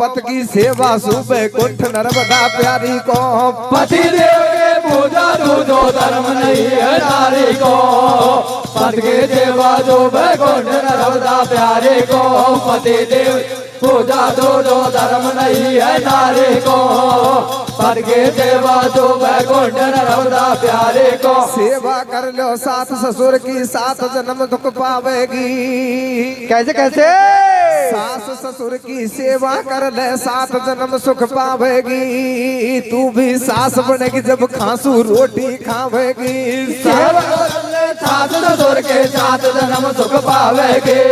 पत की सेवा सुबह कुंठ नर्मदा प्यारी को। पति देव के पूजा दूजो धर्म नहीं है नारी को। पति के सेवा जो बैकुंठ नर्मदा प्यारे को। पति देव पूजा दूजो धर्म नहीं है नारी को। पति के सेवा जो बैकुंठ नर्मदा प्यारे को। सेवा कर लो सास ससुर की 7 जन्म दुख पावेगी। कैसे कैसे? सास ससुर की सेवा कर ले 7 जन्म सुख पावेगी। तू भी सास बनेगी जब खांसू रोटी खावेगी। सेवा कर ले सास ससुर के 7 जन्म सुख पावेगी।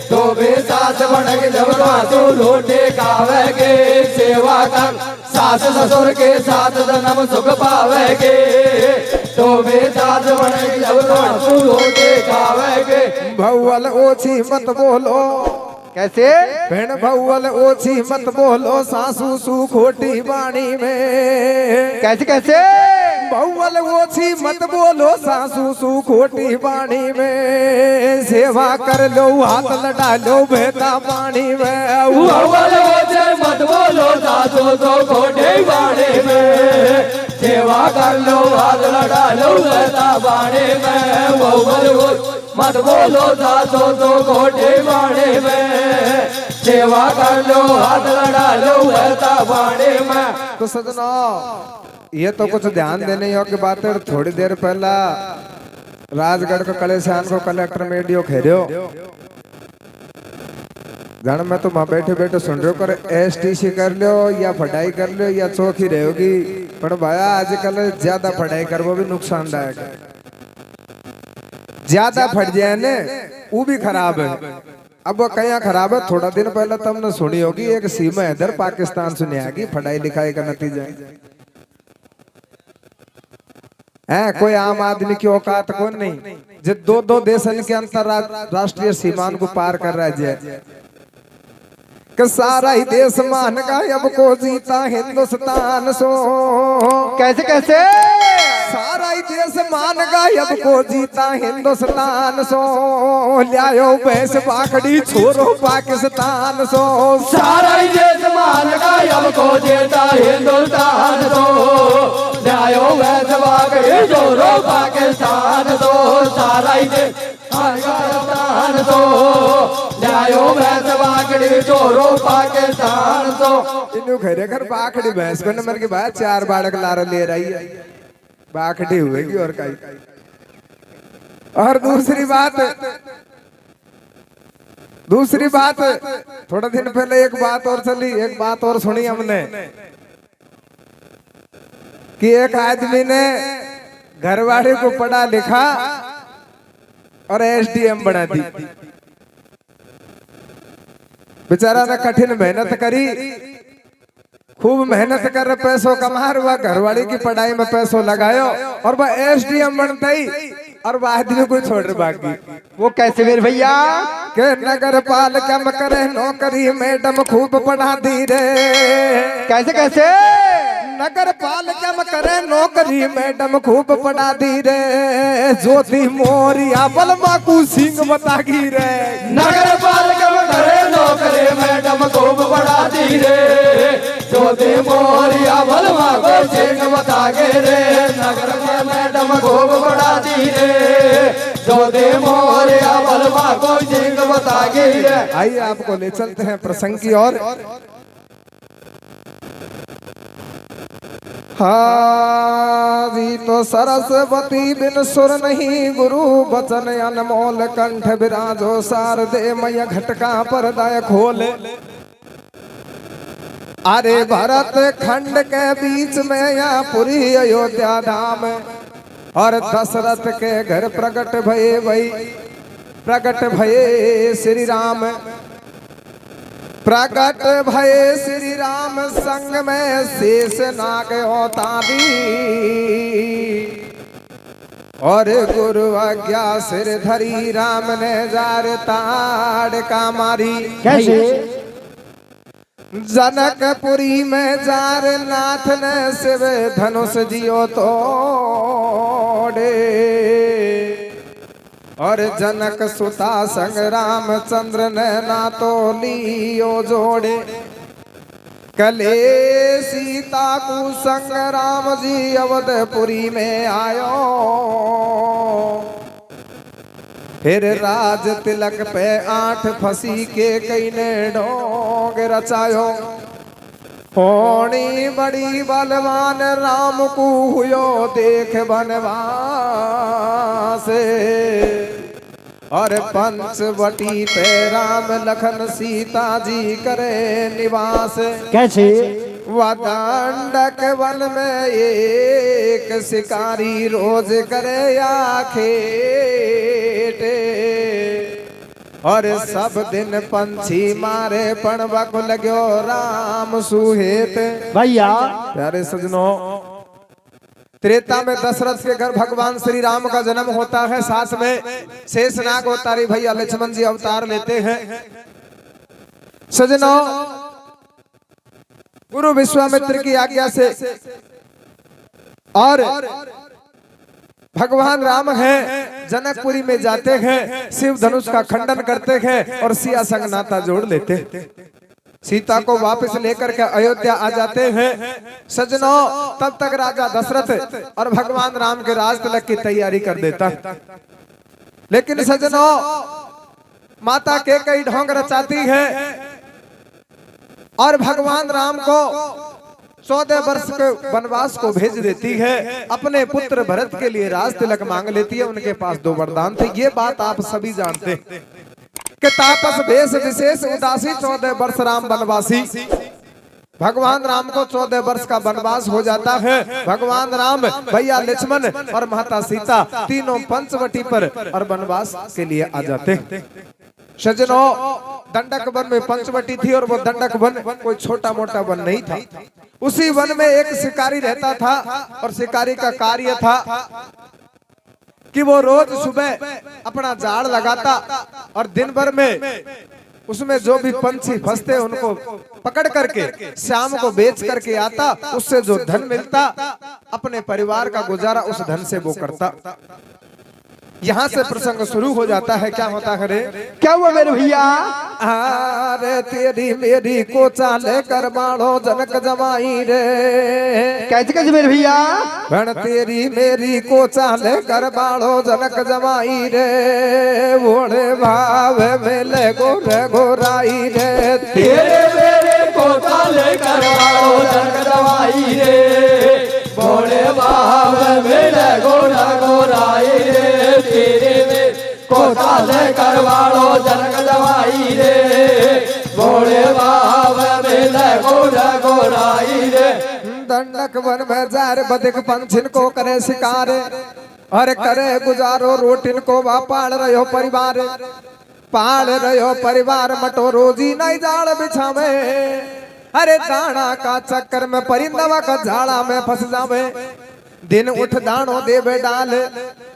तो भी सास बनेगी जब खांसू रोटी खावेगी। सेवा कर सास ससुर के 7 जन्म सुख पावेगी। तो भी सास बनेगी जब खांसू रोटी खावेगी। भौवल ओछी मत बोलो। कैसे? भेण भौवल ओछी मत बोलो सासू सू खोटी बाणी में। कैसे कैसे? भौवल ओछी मत बोलो सासू सू खोटी बाणी में। सेवा कर लो हाथ लटा लो बहता पानी में। भौवल ओछी मत बोलो सासू सू खोटी बाणी में। सेवा कर लो हाथ लटा लो बहता पानी में। भौवल ओछी मत बोलो सासू सू खोटी बाणी में। सेवा कर लो हाथ लड़ा लो बहता पानी में। तो सजना ये तो कुछ ध्यान देने योग्य बात है। थोड़ी देर पहला राजगढ़ को कलेशान को कलेक्टर मेडियो खेरियो जान मैं तो वहां बैठे बैठे सुन रहे कर STC कर लो या पढ़ाई कर लो या चौकी रहेगी। पर भाया आजकल ज्यादा पढ़ाई कर वो भी नुकसानदायक है। ज्यादा फट जाए ने वो भी खराब है। अब वो कया खराब है। थोड़ा दिन पहले तुमने सुनी होगी एक सीमा इधर पाकिस्तान से नहीं आएगी पढ़ाई लिखाई का नतीजा है। कोई आम आदमी की औकात कौन नहीं जो 2-2 देशन के अंतरराष्ट्रीय सीमान को पार कर रहा है। कि सारा ही देश मान का अब को जीता हिंदुस्तान सो। कैसे कैसे? सारा ही देश मान का अब को जीता हिंदुस्तान सो। लियायो भैंस बाकड़ी छोरो पाकिस्तान सो। सारा ही देश मान का अब को जीता हिंदुस्तान सो। लियायो भैंस बाकड़ी छोरो पाकिस्तान सो। सारा ही देश मान का हिंदुस्तान सो। लियायो भैंस बाकड़ी छोरो पाकिस्तान सो। इन्हों घरे घर बाकड़ी भैंस को नंबर के बाद 4 बाड़क लारो ले रही है। बाकड़ी हुएगी और कहीं। और दूसरी बात थोड़ा दिन पहले एक बात और चली। एक बात और सुनी हमने कि एक आदमी ने घरवाले को पढ़ा लिखा और SDM बना दी। बेचारा ने कठिन मेहनत करी, खूब मेहनत कर पैसों कमा हुआ, घरवाली की पढ़ाई में पैसों लगायो और वह SDM बनता ही और वह आदमी को छोड़ बाकी। वो कैसे मेरे भैया? के नगर पालिका में करे नौकरी मैडम खूब पढ़ा दी रे। कैसे कैसे? नगर पालिका में करे नौकरी मैडम खूब पढ़ा दी रे। ज्योति मोरिया बलमा को सिंह बतागी रे। नगर पालिका में करे नौकरी मैडम खूब पढ़ा दी रे। ज्योति मोरिया बलमा को सिंह बतागे रे। नगर में मैडम खूब पढ़ा दी रे। ज्योति मोरिया बलमा को सिंह बतागे रे। आइए आपको ले चलते हैं प्रसंग की ओर। हाजी तो सरस्वती बिन सुर नहीं गुरु बचन अनमोल कंठ विराजो शारदे मय घटका परदाय खोले। अरे भरत खंड के बीच में या पुरी अयोध्या धाम और दशरथ के घर प्रकट भये श्री राम। प्रकट भये श्री राम संग में शेष नाग अवतारी। और गुरु आज्ञा सिर धरी राम ने जार ताड़ का मारी। कैसे? जनकपुरी में जार नाथ ने शिव धनुष जियो तोड़े। और जनक सुता संग रामचंद्र ने ना तो लियो जोड़े कले सीता को संग राम जी अवधपुरी में आयो फिर राज तिलक पे 8 फंसी के कई ने ढोंग रचायो होनी बड़ी बलवान राम को हुयो देख बनवास और पंचवटी पे राम लखन सीता जी करे निवास कैसे वदंडक वन में एक शिकारी रोज करे आखेटे और सब दिन पंछी मारे पण वक लगो राम सुहेत भैया प्यारे सजनों त्रेता में दशरथ के घर भगवान श्री राम का जन्म होता है साथ में शेषनाग अवतारी भैया लक्ष्मण जी अवतार लेते हैं सजनों गुरु विश्वामित्र की आज्ञा से और भगवान राम हैं जनकपुरी में जाते हैं शिव धनुष का खंडन करते हैं और सिया संग नाता जोड़ लेते हैं सीता को वापस लेकर के अयोध्या आ जाते हैं सजनों तब तक राजा दशरथ और भगवान राम के राज तिलक की तैयारी कर देता है लेकिन सजनों माता के कई ढोंग रचाती है और भगवान राम को 14 वर्ष के वनवास को भेज देती है अपने पुत्र भरत के लिए राज तिलक मांग लेती है उनके पास 2 वरदान थे ये बात आप सभी जानते हैं कि तापस वेश विशेष उदासी 14 वर्ष राम वनवासी भगवान राम को 14 वर्ष का वनवास हो जाता है भगवान राम भैया लक्ष्मण और माता सीता तीनों पंचवटी पर और वनवास के लिए आ जाते हैं सजनों दंडक वन में पंचवटी थी और वो दंडक वन कोई छोटा मोटा वन नहीं था उसी वन में एक शिकारी रहता था और शिकारी का कार्य था कि वो रोज सुबह अपना जाल लगाता और दिन भर में उसमें जो भी पंछी फंसते उनको पकड़ करके शाम को बेच करके आता उससे जो धन मिलता अपने परिवार का गुजारा उस धन से वो करता यहाँ से प्रसंग शुरू हो जाता है क्या होता है रे क्या हुआ मेरे भैया अरे तेरी मेरी को चाले कर बाड़ो जनक जमाई रे कैसे कैसे मेरे भैया बन तेरी मेरी को चाले कर बाड़ो जनक जमाई रे वोड़े भाव मिले गोरे गोराई रे तेरे मेरे को चाले कर बाड़ो जनक जमाई रे भोले भाव मिले गोरा गोराई रे तेरे में को चाले करवाड़ो जनक जमाई रे भोले भाव मिले गोरा गोराई रे दंडक वन में जार बदिक पंछिन को करे शिकार और करे गुजारो रोटिन को वा पाल रहो परिवार पाल रहो परिवार मटो रोजी नहीं जाल बिछावे अरे दाना का चक्कर में परिंदवा का झाड़ा में फंस जावे दिन उठ दानो देवे डाल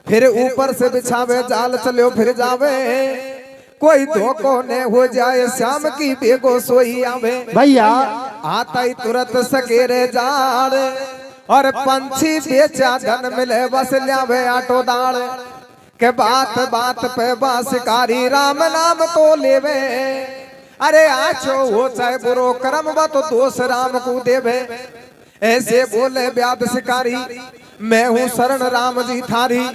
फिर ऊपर से बिछावे जाल चलो फिर जावे कोई धोखो ने हो जाए शाम की बेगो सोई आवे भैया आता ही तुरंत सकेरे जाल और पंछी बेचा धन मिले बस लियावे आटो दाल के बात बात पे बा शिकारी राम नाम तो लेवे अरे आछो हो चाहे बुरो कर्म बा तो दोष राम को देवे ऐसे बोले व्याध शिकारी मैं हूँ शरण राम जी थारी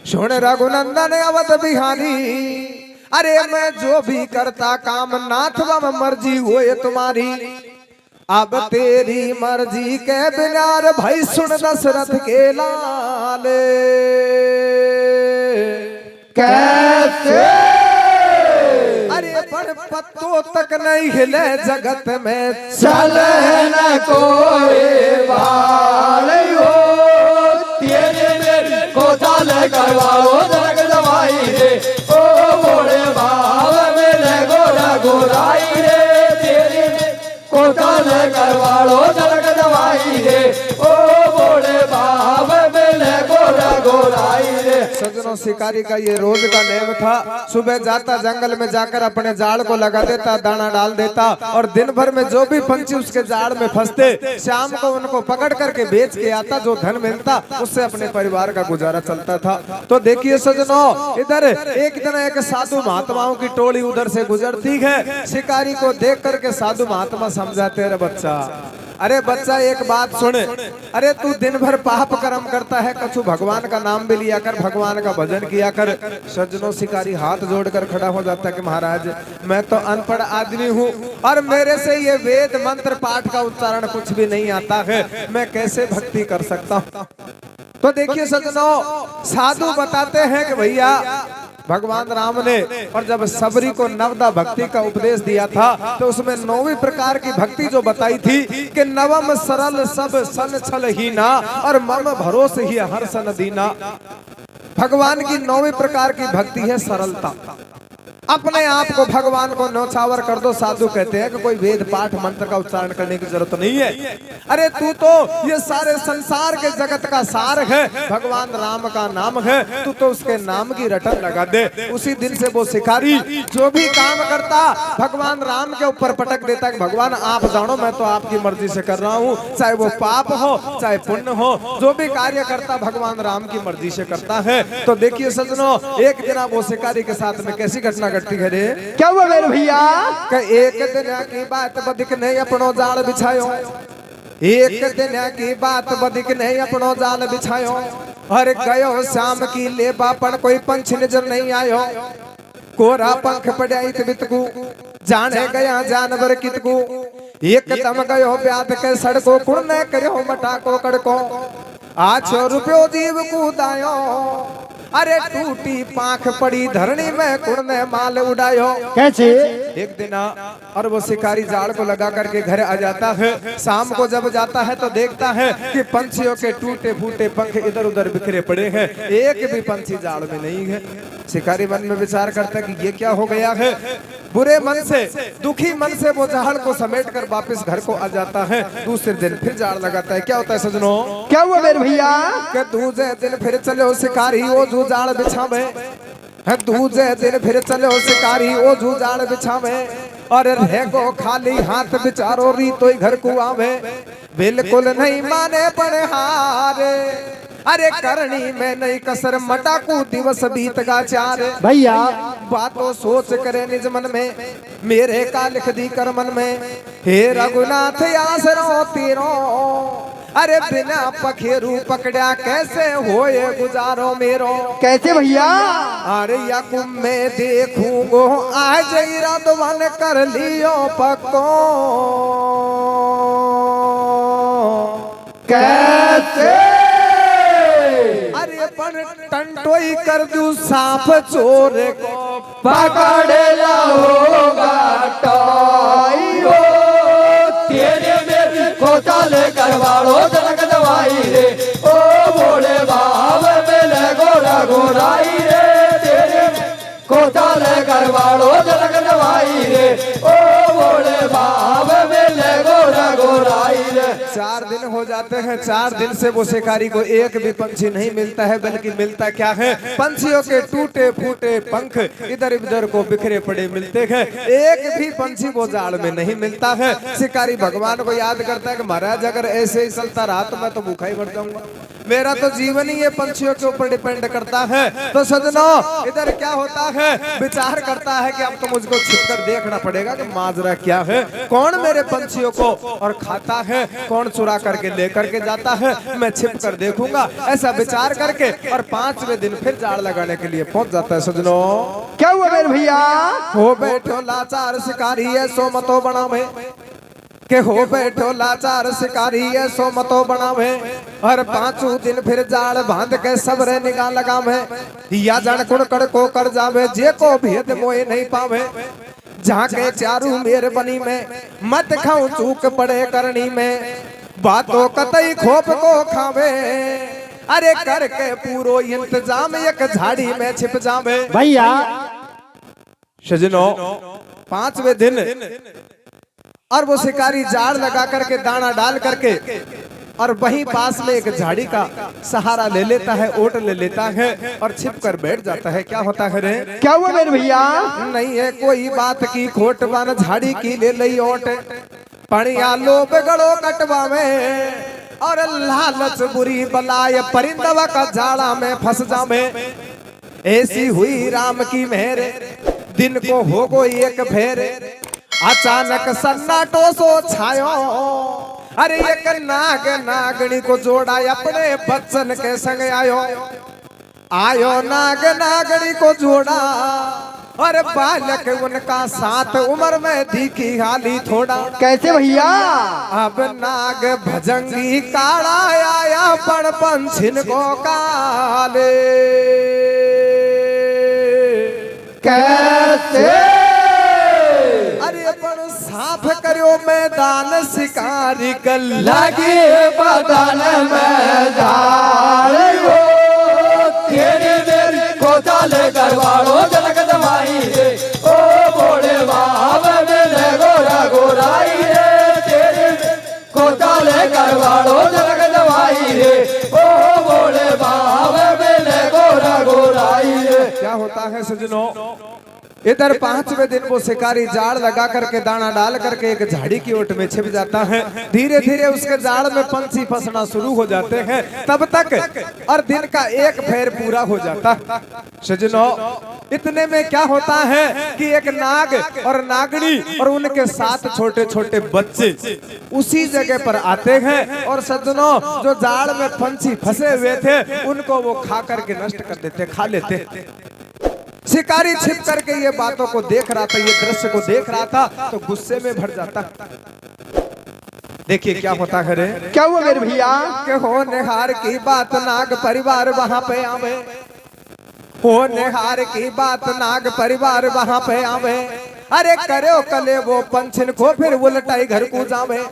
सुन रघुनंदन अवध बिहारी अरे मैं जो भी करता काम नाथ बम मर्जी होए तुम्हारी अब तेरी मर्जी के बिना भाई सुन दशरथ के लाले कैसे अरे पर पत्तों तक नहीं हिले जगत में चले न कोई बाल हो तेरे मेरे को चाले करवाओ जनक जमाई रे ओ भोले भाव मिले गोरा गोराई रे तेरे को चाले करवाओ जनक जमाई रे ओ भोले भाव मिले गोरा गोराई रे सज्जनों शिकारी का ये रोज का नेम था। सुबह जाता जंगल में जाकर अपने जाल को लगा देता, दाना डाल देता और दिन भर में जो भी पंछी उसके जाल में फंसते शाम को उनको पकड़ करके बेच के आता, जो धन मिलता उससे अपने परिवार का गुजारा चलता था। तो देखिए सज्जनों, इधर एक दिन एक साधु महात्माओं की टोली उधर से गुजरती है। शिकारी को देख करके साधु महात्मा समझाते, अरे बच्चा, अरे बच्चा एक बात सुन, अरे तू दिन भर पाप कर्म करता है, कछु भगवान का नाम भी लिया कर, भगवान का भजन किया कर। सज्जनों शिकारी हाथ जोड़कर खड़ा हो जाता है कि महाराज मैं तो अनपढ़ आदमी हूँ और मेरे से ये वेद मंत्र पाठ का उच्चारण कुछ भी नहीं आता है, मैं कैसे भक्ति कर सकता हूँ। तो देखिए सज्जनों, साधु बताते हैं कि भैया भगवान राम ने और जब सबरी को नवदा भक्ति का उपदेश दिया था तो उसमें 9वीं प्रकार की भक्ति जो बताई थी कि नवम सरल सब सन छल ही ना और मम भरोसे ही हर सन दीना। भगवान की 9वीं प्रकार की भक्ति है सरलता। अपने आप को भगवान को न्यौछावर कर दो। साधु कहते हैं कि कोई वेद पाठ मंत्र का उच्चारण करने की जरूरत नहीं है। अरे तू तो ये सारे संसार के जगत का सार है, भगवान राम का नाम है, तू तो उसके नाम की रटन लगा दे। उसी दिन से वो शिकारी जो भी काम करता भगवान राम के ऊपर पटक देता कि भगवान आप जानो, मैं तो आपकी मर्जी से कर रहा हूँ, चाहे वो पाप हो चाहे पुण्य हो, जो भी कार्य करता भगवान राम की मर्जी से करता है। तो देखिए सज्जनों, एक दिन वो शिकारी के साथ में कैसी घटना घटती है रे? क्या हुआ मेरे भैया? एक दिन की बात बदिक ने अपनो जाल बिछायो, एक दिन की बात बदिक ने अपनो जाल बिछायो और गयो शाम की लेबा पर कोई पंछ नजर नहीं आयो। कोरा पंख पड़ा बितकू जाने गया जानवर कितकू, एक दम गयो ब्याद के सड़को कुड़ने करो मटाको कड़को, 800 रुपयो जीव कूदायो, अरे टूटी पाख पड़ी धरनी में कुड़ने माल उड़ायो। कैसे? एक दिन और वो शिकारी जाल को लगा करके घर आ जाता है। शाम को जब जाता है तो देखता है कि पंछियों के टूटे फूटे पंख इधर उधर बिखरे पड़े हैं, एक भी पंछी जाल में नहीं है। शिकारी मन में विचार करता है कि ये क्या हो गया है। बुरे मन से, दुखी मन से वो जाल को समेट कर वापस घर को आ जाता है। दूसरे दिन फिर जाल लगाता है। क्या होता है सजनों? क्या हुआ मेरे भैया? कि दूसरे दिन फिर चलो शिकारी वो जो जाल बिछावे, दूसरे दिन फिर चलो शिकारी वो जो जाल बिछावे और रहेगो खाली हाथ बिचारो री तो घर को आवे, बिल्कुल नहीं माने पड़े हारे, अरे करनी में नहीं कसर मटाकू दिवस बीत गा चार। भैया बातों सोच करे निज मन में, मेरे का लिख दी कर मन में, हे रघुनाथ आसरो तीरो, अरे बिना पखेरू पकड़ा कैसे होए गुजारो मेरो। कैसे भैया? अरे यकुम में देखूंगो आज रदवन कर लियो पक्को, कैसे? अरे पर टंटोई कर दूं सांप चोर को पकड़ लाओगा टाइयो, तेरे मेरी खोचाल करवाड़ो जनक दवाई रे, ओ भोले बाबा मेले गोरा गोराई रे, तेरे खोचाल करवाड़ो जनक दवाई रे, ओ भोले बाबा मेले गोरा गोराई रे। 4 दिन हो जाते हैं। 4 दिन से वो शिकारी को एक भी पंछी नहीं मिलता है, बल्कि मिलता क्या है, पंछियों के टूटे फूटे पंख इधर उधर को बिखरे पड़े मिलते हैं। एक भी पंछी वो जाल में नहीं मिलता है। शिकारी भगवान को याद करता है कि महाराज अगर ऐसे ही चलता रहा तो मैं तो भूखा ही मर जाऊंगा, मेरा तो जीवन ही ये पंछियों के ऊपर डिपेंड करता है। तो सजनों इधर क्या होता है, विचार करता है कि अब तो मुझको छिपकर देखना पड़ेगा कि माजरा क्या है, कौन मेरे पंछियों को और खाता है, कौन चुरा करके लेकर के जाता है, मैं छिप कर देखूंगा। ऐसा विचार करके और 5वें दिन फिर जाल लगाने के लिए पहुंच जाता है। सजनों क्या हुआ मेरे भैया? हो बैठो लाचार शिकारी है सो मतो बनावे, के हो बैठो लाचार शिकारी है सो मतो बनावे, और 5 दिन फिर जाल बांध के सबरे निगाह लगावे, या जन कुड़कड़ को कर जावे जे को भेद मोए नहीं पावे, जहाँ के चारू मेर बनी में मत खाऊं चूक पड़े करनी में, बातों कतई खोप को खावे, अरे करके पूरो इंतजाम एक झाड़ी में छिप जावे। भैया सजनों 5वें दिन और वो शिकारी जाल लगा करके दाना डाल करके और वहीं पास में एक झाड़ी का सहारा ले लेता है, ओट ले लेता है और छिप कर बैठ जाता है। क्या होता है रे? क्या हुआ मेरे भैया? नहीं है कोई बात की खोट बन झाड़ी की ले लई ओट, पणिया लोभ गड़ो कटवा में और लालच बुरी बलाय परिंदवा का जाड़ा में फंस जावे। ऐसी हुई राम की मेहर, दिन को हो गो एक फेर, अचानक सन्नाटो सो छायो। अरे एक नाग नागणी को जोड़ा अपने बच्चन के संग आयो, आयो नाग नागणी को जोड़ा और बालक उनका 7 उम्र में दिखी हाली थोड़ा। कैसे भैया? अब नाग भजंगी काड़ा आया पण पंछिन को काले। कैसे? अरे पण साफ करो मैदान शिकारी कल लगे बदन में झाड़ो, तेरे मेरे को चाले करवाड़ो जनक दवाई रे। ओ बोले बाब मेरे गोरा गोराई रे, तेरे को चाले करवाड़ो जनक दवाई रे। ओ बोले बाब मेरे गोरा गोराई रे। क्या होता है सजनों, इधर 5वें दिन वो शिकारी जाड़ लगा करके दाना डाल करके एक झाड़ी की ओट में छिप जाता है। धीरे धीरे उसके जाड़ में पंछी फंसना शुरू हो जाते हैं। तब तक और दिन का एक फेर पूरा हो जाता है। सजनों, इतने में क्या होता है कि एक नाग और नागणी और उनके 7 छोटे छोटे बच्चे उसी जगह पर आते हैं। और सजनों, जो जाड़ में पंछी फंसे हुए थे उनको वो खा करके नष्ट कर देते, खा लेते। शिकारी छिप करके ये बातों को देख रहा था, ये दृश्य को देख रहा था तो गुस्से में भर जाता। देखिए क्या होता है रे? क्या हुआ मेरे भैया? कि हो निहार की बात नाग परिवार वहां पे आवे, हो निहार की बात नाग परिवार वहां पे आवे। अरे करो कले वो पंछिन को फिर उलटाई घर को जावे।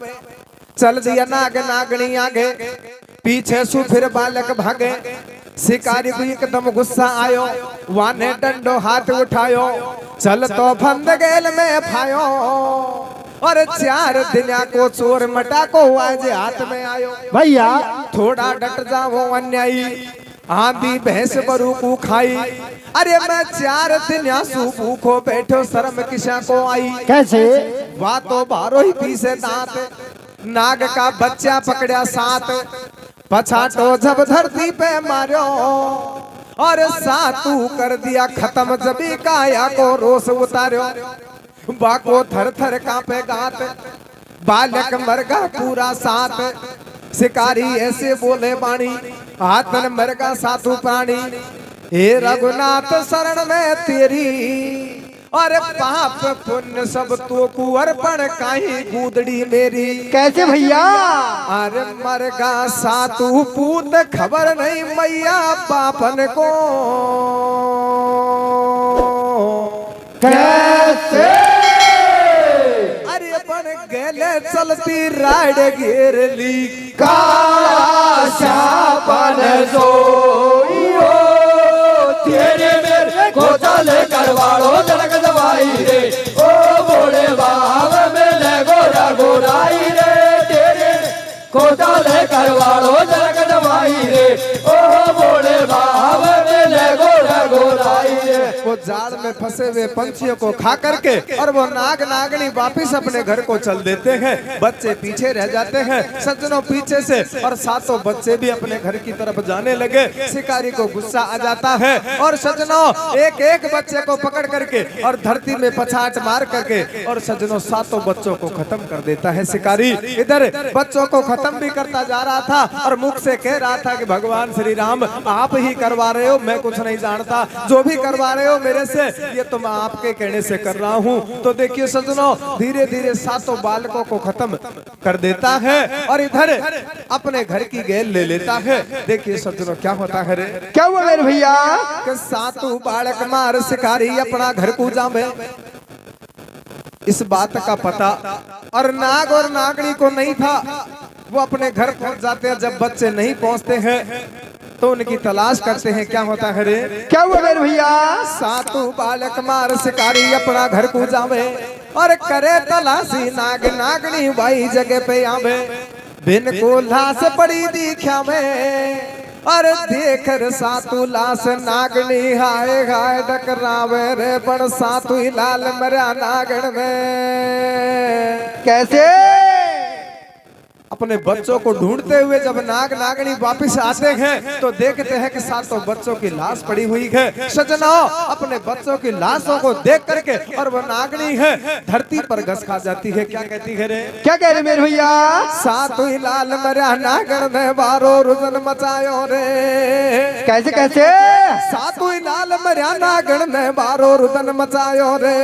चल दिया नाग नागणी आगे, पीछे सु फिर बालक भागे। शिकारी को एकदम गुस्सा आयो, वाने डंडो हाथ उठायो, चल तो फंद गेल में फायो। और 4 दिना को चोर मटा को आज हाथ में आयो। भैया थोड़ा डट जाओ अन्यायी, आंधी भैंस बरू को खाई। अरे मैं 4 दिन आंसू भूखो बैठो, शर्म किसा को आई। कैसे? वाह तो बारो ही पीसे दांत, नाग का बच्चा पकड़ा 7, पछाटो जब धरती पे मारो और 7 कर दिया खत्म। जबी काया को रोष उतारो, बाको थर थर कांपे गात, बालक मरगा पूरा 7। शिकारी ऐसे बोले बाणी, हाथन मरगा 7 प्राणी। हे रघुनाथ शरण में तेरी, और पाप पुण्य सब तो को अर्पण काई गूदड़ी मेरी। कैसे भैया? अरे मरगा 7 पूत खबर नहीं मैया पापन को। कैसे? अरे अपन गेले चलती राड घेर ली, काला शापन सोइयो, तेरे मेरे को चाले करवाड़ो जनक दवाई रे। ओ बोले बाब मेरे गोरा गोराई रे, तेरे को चाले करवाड़ो जनक दवाई रे। ओ बोले बाब मेरे गोरा गोराई रे। वो जाड़ में फंसे हुए पंछियों को खा करके और वो नाग नागनी वापिस अपने घर को चल देते हैं। बच्चे पीछे रह जाते हैं, सज्जनों पीछे से, और 7 बच्चे भी अपने घर की तरफ जाने लगे। शिकारी को गुस्सा आ जाता है और सज्जनों एक एक बच्चे को पकड़ करके और धरती में पछाट मार करके और सज्जनों 7 बच्चों को खत्म कर देता है शिकारी। इधर बच्चों को खत्म भी करता जा रहा था और मुख से कह रहा था कि भगवान श्री राम आप ही करवा रहे हो, मैं कुछ नहीं जानता। जो भी करवा रहे हो मेरे से, ये तो मैं आपके कहने से कर रहा हूँ। तो देखिए सज्जनों, धीरे धीरे 7 बालकों को खत्म कर देता है और इधर अपने घर की गेल ले लेता है। देखिए सज्जनों क्या होता है रे? क्या हुआ मेरे भैया? कि 7 बालक मार शिकारी अपना घर को जावे। इस बात का पता और नाग और नागणी को नहीं था। वो अपने घर पहुंच जाते हैं। जब बच्चे नहीं पहुंचते हैं तो उनकी तलाश करते हैं। क्या होता है रे? क्या हुआ मेरे भैया? 7 बालक मार शिकारी अपना घर को जावे और करे तलाशी नाग नागणी भाई जगह पे आवे। बिन को लाश पड़ी दीख्या में अरे देख रे सातु लाश नागनी हाय गाय डकरावे रे पण सातु ही लाल मरा नागण में। कैसे? अपने बच्चों को ढूंढते हुए जब नाग नागनी वापिस आते हैं तो देखते हैं कि सातों बच्चों की लाश पड़ी हुई है। सजना अपने बच्चों की लाशों को देख करके और वो नागनी है धरती पर घस खा जाती है। क्या कहती है रे? क्या कह रहे मेरे भैया? सातु ही लाल मरा नागण में बारो रुदन मचायो रे। कैसे कैसे? सातु ही लाल मरा नागण में बारो रुदन मचायो रे।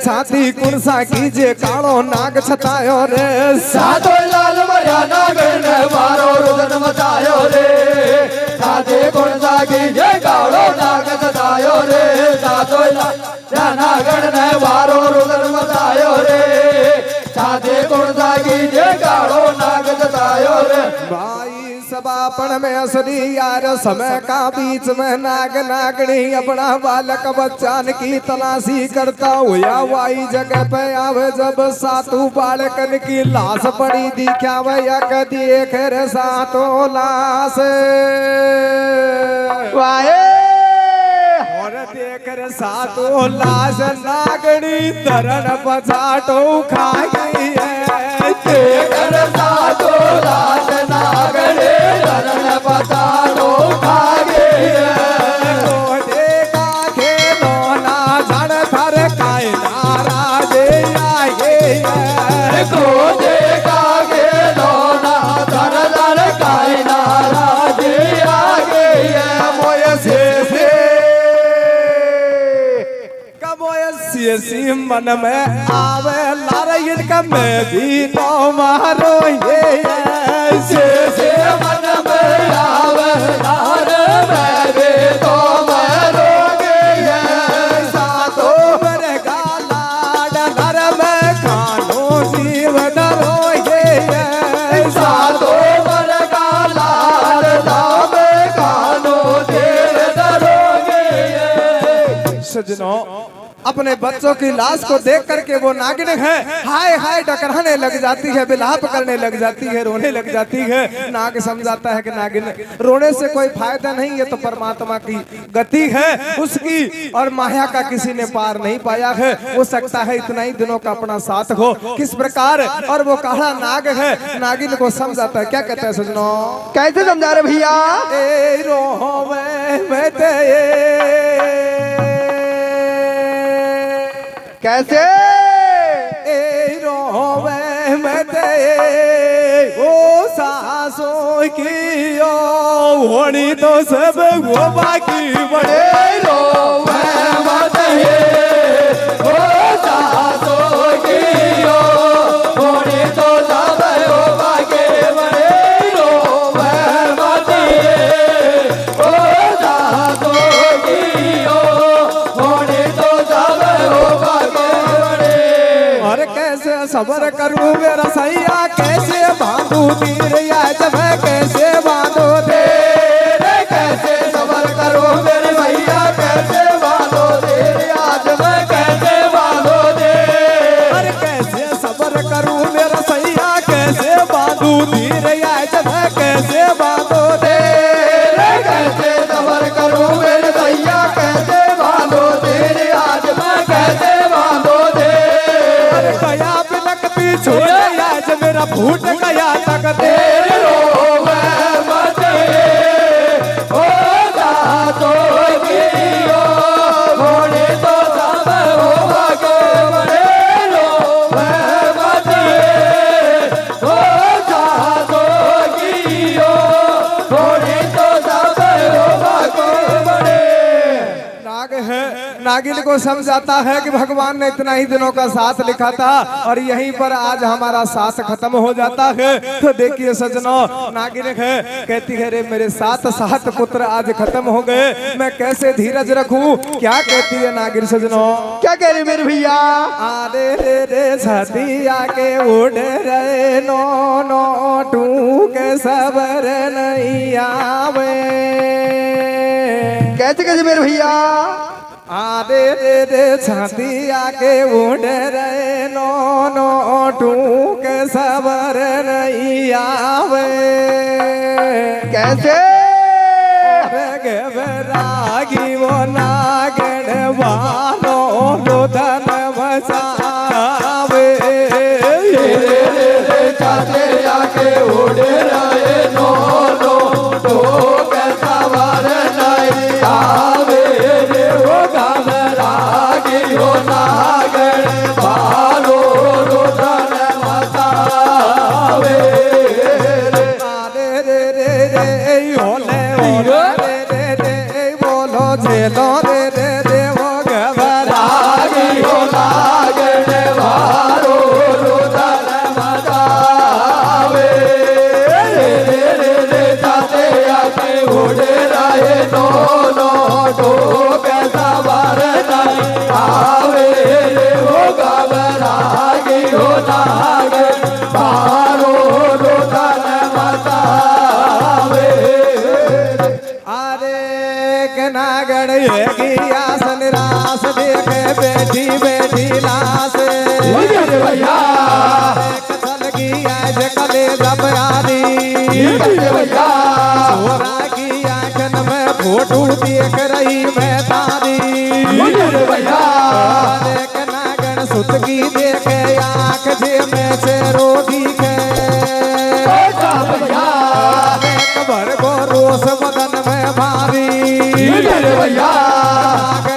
छाती कुर्सा कीजे कालो नाग छतायो रे। सातो लाल मरिया नागण ने बारो रुदन मचायो रे। साथे कुर्सा कीजे कालो नाग छतायो रे। सातो लाल नागण ने बारो रुदन मचायो रे। साथे कुर्सा कीजे कालो नाग छतायो रे। भाई सबापन में असली यार समय का बीच में नाग नागनी अपना बालक बच्चान की तलाशी करता हुआ वाई जगह पे आवे। जब सातु बालकन की लाश पड़ी दिखा भैया देख रे सातो लाश वाहे और देख रे सातो लाश नागनी तरन पछाटो खाई है। देख रे सातो लाश नागनी तरन पछाटो खाई है। देखा खेलो ना झड़ थर काए नाराज आए है। को देखा खेलो ना धर धर काए नाराज आगे है। मोय से कमोय सी मन में आवे लारयन का मैं भी तो मारो ये से मन में आवे लार मैं भी तो मरोगे। सातो मेरे गाला डर में खानो जीव डरो ये सातो मर का लाल दाम कानो देर डरोगे। सजनों अपने बच्चों की लाश को देख करके वो नागिन है हाय हाय डकराने लग जाती है, विलाप करने लग जाती है, रोने लग जाती है। नाग समझाता है कि नागिन रोने से कोई फायदा नहीं है, तो परमात्मा की गति है उसकी और माया का किसी ने पार नहीं पाया है। हो सकता है इतना ही दिनों का अपना साथ हो किस प्रकार। और वो काला नाग है नागिन को समझाता है। क्या कहता है सजनों? कैसे समझा रहे भैया? ए रोवे मैं ते कैसे? ए रोवे मैं ते ओ सासों की ओ होनी तो सब वो बाकी बड़े रोवे मत हे ओ सासों की ओ होनी तो सब हो बाके बड़े। रोवे मत हे ओ सासों की ओ होनी तो सब हो बाके बड़े। और कैसे सबर करूं मेरा सैया कैसे बांधू तीर या जब कैसे बांधो दे कैसे सबर करो मेरे भैया कैसे बांधो दे। आज मैं कैसे बांधो दे। अरे कैसे सबर करूं मेरा सैया कैसे बांधू तीर या जब कैसे बांधो दे कैसे सबर करो मेरे भैया कैसे बांधो दे। आज मैं कैसे बांधो दे। अरे गया बिलक पीछे आज मेरा फूट गया तक दे रोवे मत ओ सासों की ओ होने तो सब हो बाके बड़े। रोवे मत ओ सासों की ओ होने तो सब हो बाके बड़े। नाग है नागिन को समझाता है कि भगवान ने इतना ही दिनों का साथ लिखा था और यहीं पर आज हमारा साथ खत्म हो जाता है। तो देखिए सजनों नागिन है कहती है रे मेरे 7 पुत्र आज खत्म हो गए मैं कैसे धीरज रखूं। क्या कहती है नागिन सजनों? क्या कह रहे मेरे भैया? आरे रे रे छतिया के उड़ रहे नो नो टूके सबर नहीं आवे। कैसे कैसे मेरे भैया? आरे रे रे छतिया के उड़ रहे नो नो टूके सबर नहीं आवे कैसे घबरागी वो नागण वालो रुदन बचावे चाचे आके उड़ रहे नो नो तो कैसा वार नहीं आवे रे वो घबरागी हो नागण बालो रुदन मचावे रे रे रे रे ओले ओले रे रे रे बोलो झेलो रे रे रे वो घबरागी रागी हो नागण बालो रुदन मचावे रे चाचे आके उड़ रहे नो नो तो कैसा वार नहीं आवे रे वो घबरागी हो नागण बालो रुदन मचावे अरे नागण योगी आसन रास देखे बैठी बैठी लाश भैया कसल की आज कले जब आदि भैया सोरा की आंखन में फोटो देख रही मैं तारी भैया देख नागण सुत की देखे आंख जे में से रोगी के भैया देख भर को रोस बदन में भारी भैया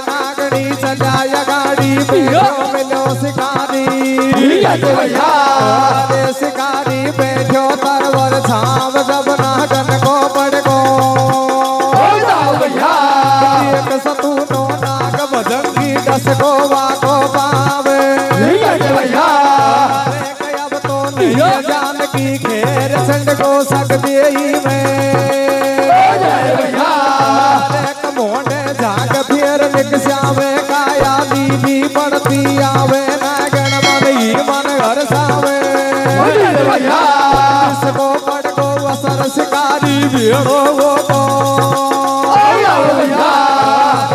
नागणी चलाया गाड़ी मिलो शिकारी भैया अरे शिकारी बैठो तरवर छाव जब नागन को पड़ गो भैया एक सतूनो नाग भजंगी दस को वाको पावे भैया अब तो नहीं जान की खेर संड को सकती में मोटे झाग फिर निकसावे काया लीली पड़ती आवे नागण मन ही मन घर सावे भैया इसको पड़ को असर शिकारी भेड़ो वो को भैया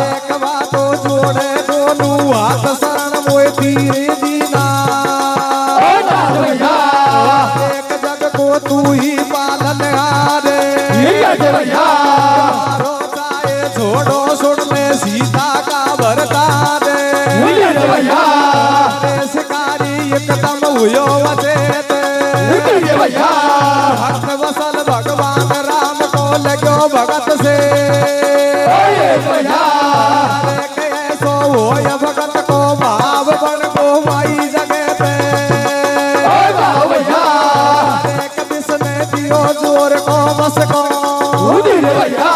एक बातो जोड़े दोनों हाथ शरण मोए तीरे दीना भैया एक जग को तू ही पालन हारे भैया छोड़ो सुन में सीता का भरता दे भैया शिकारी एकदम हुयो वचेत भैया भक्त वसल भगवान राम को लगो भगत से भैया ऐसो हो भगत को भाव बन को माई जगह पे भैया एक दिस में दियो जोर को बस को भैया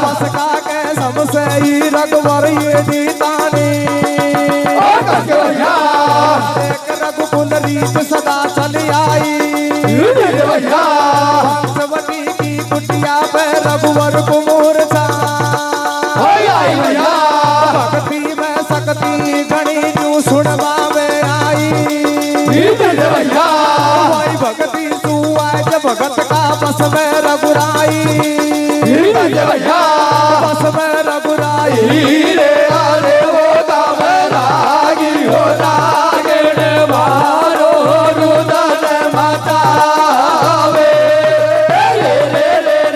बस का के सबसे ही रघुवर ये दीतानी भैया एक रघुकुल रीत सदा चली आई भैया पंचवटी की कुटिया पे रघुवर को मूर्छा भैया भक्ति में शक्ति गणी न्यू सुनवा में आई भैया वही भक्ति तू आज भगत का बस में रघुराई भैया बस में रघुराई रे आरे वो घबरागी हो नागण बालो रुदन मचावे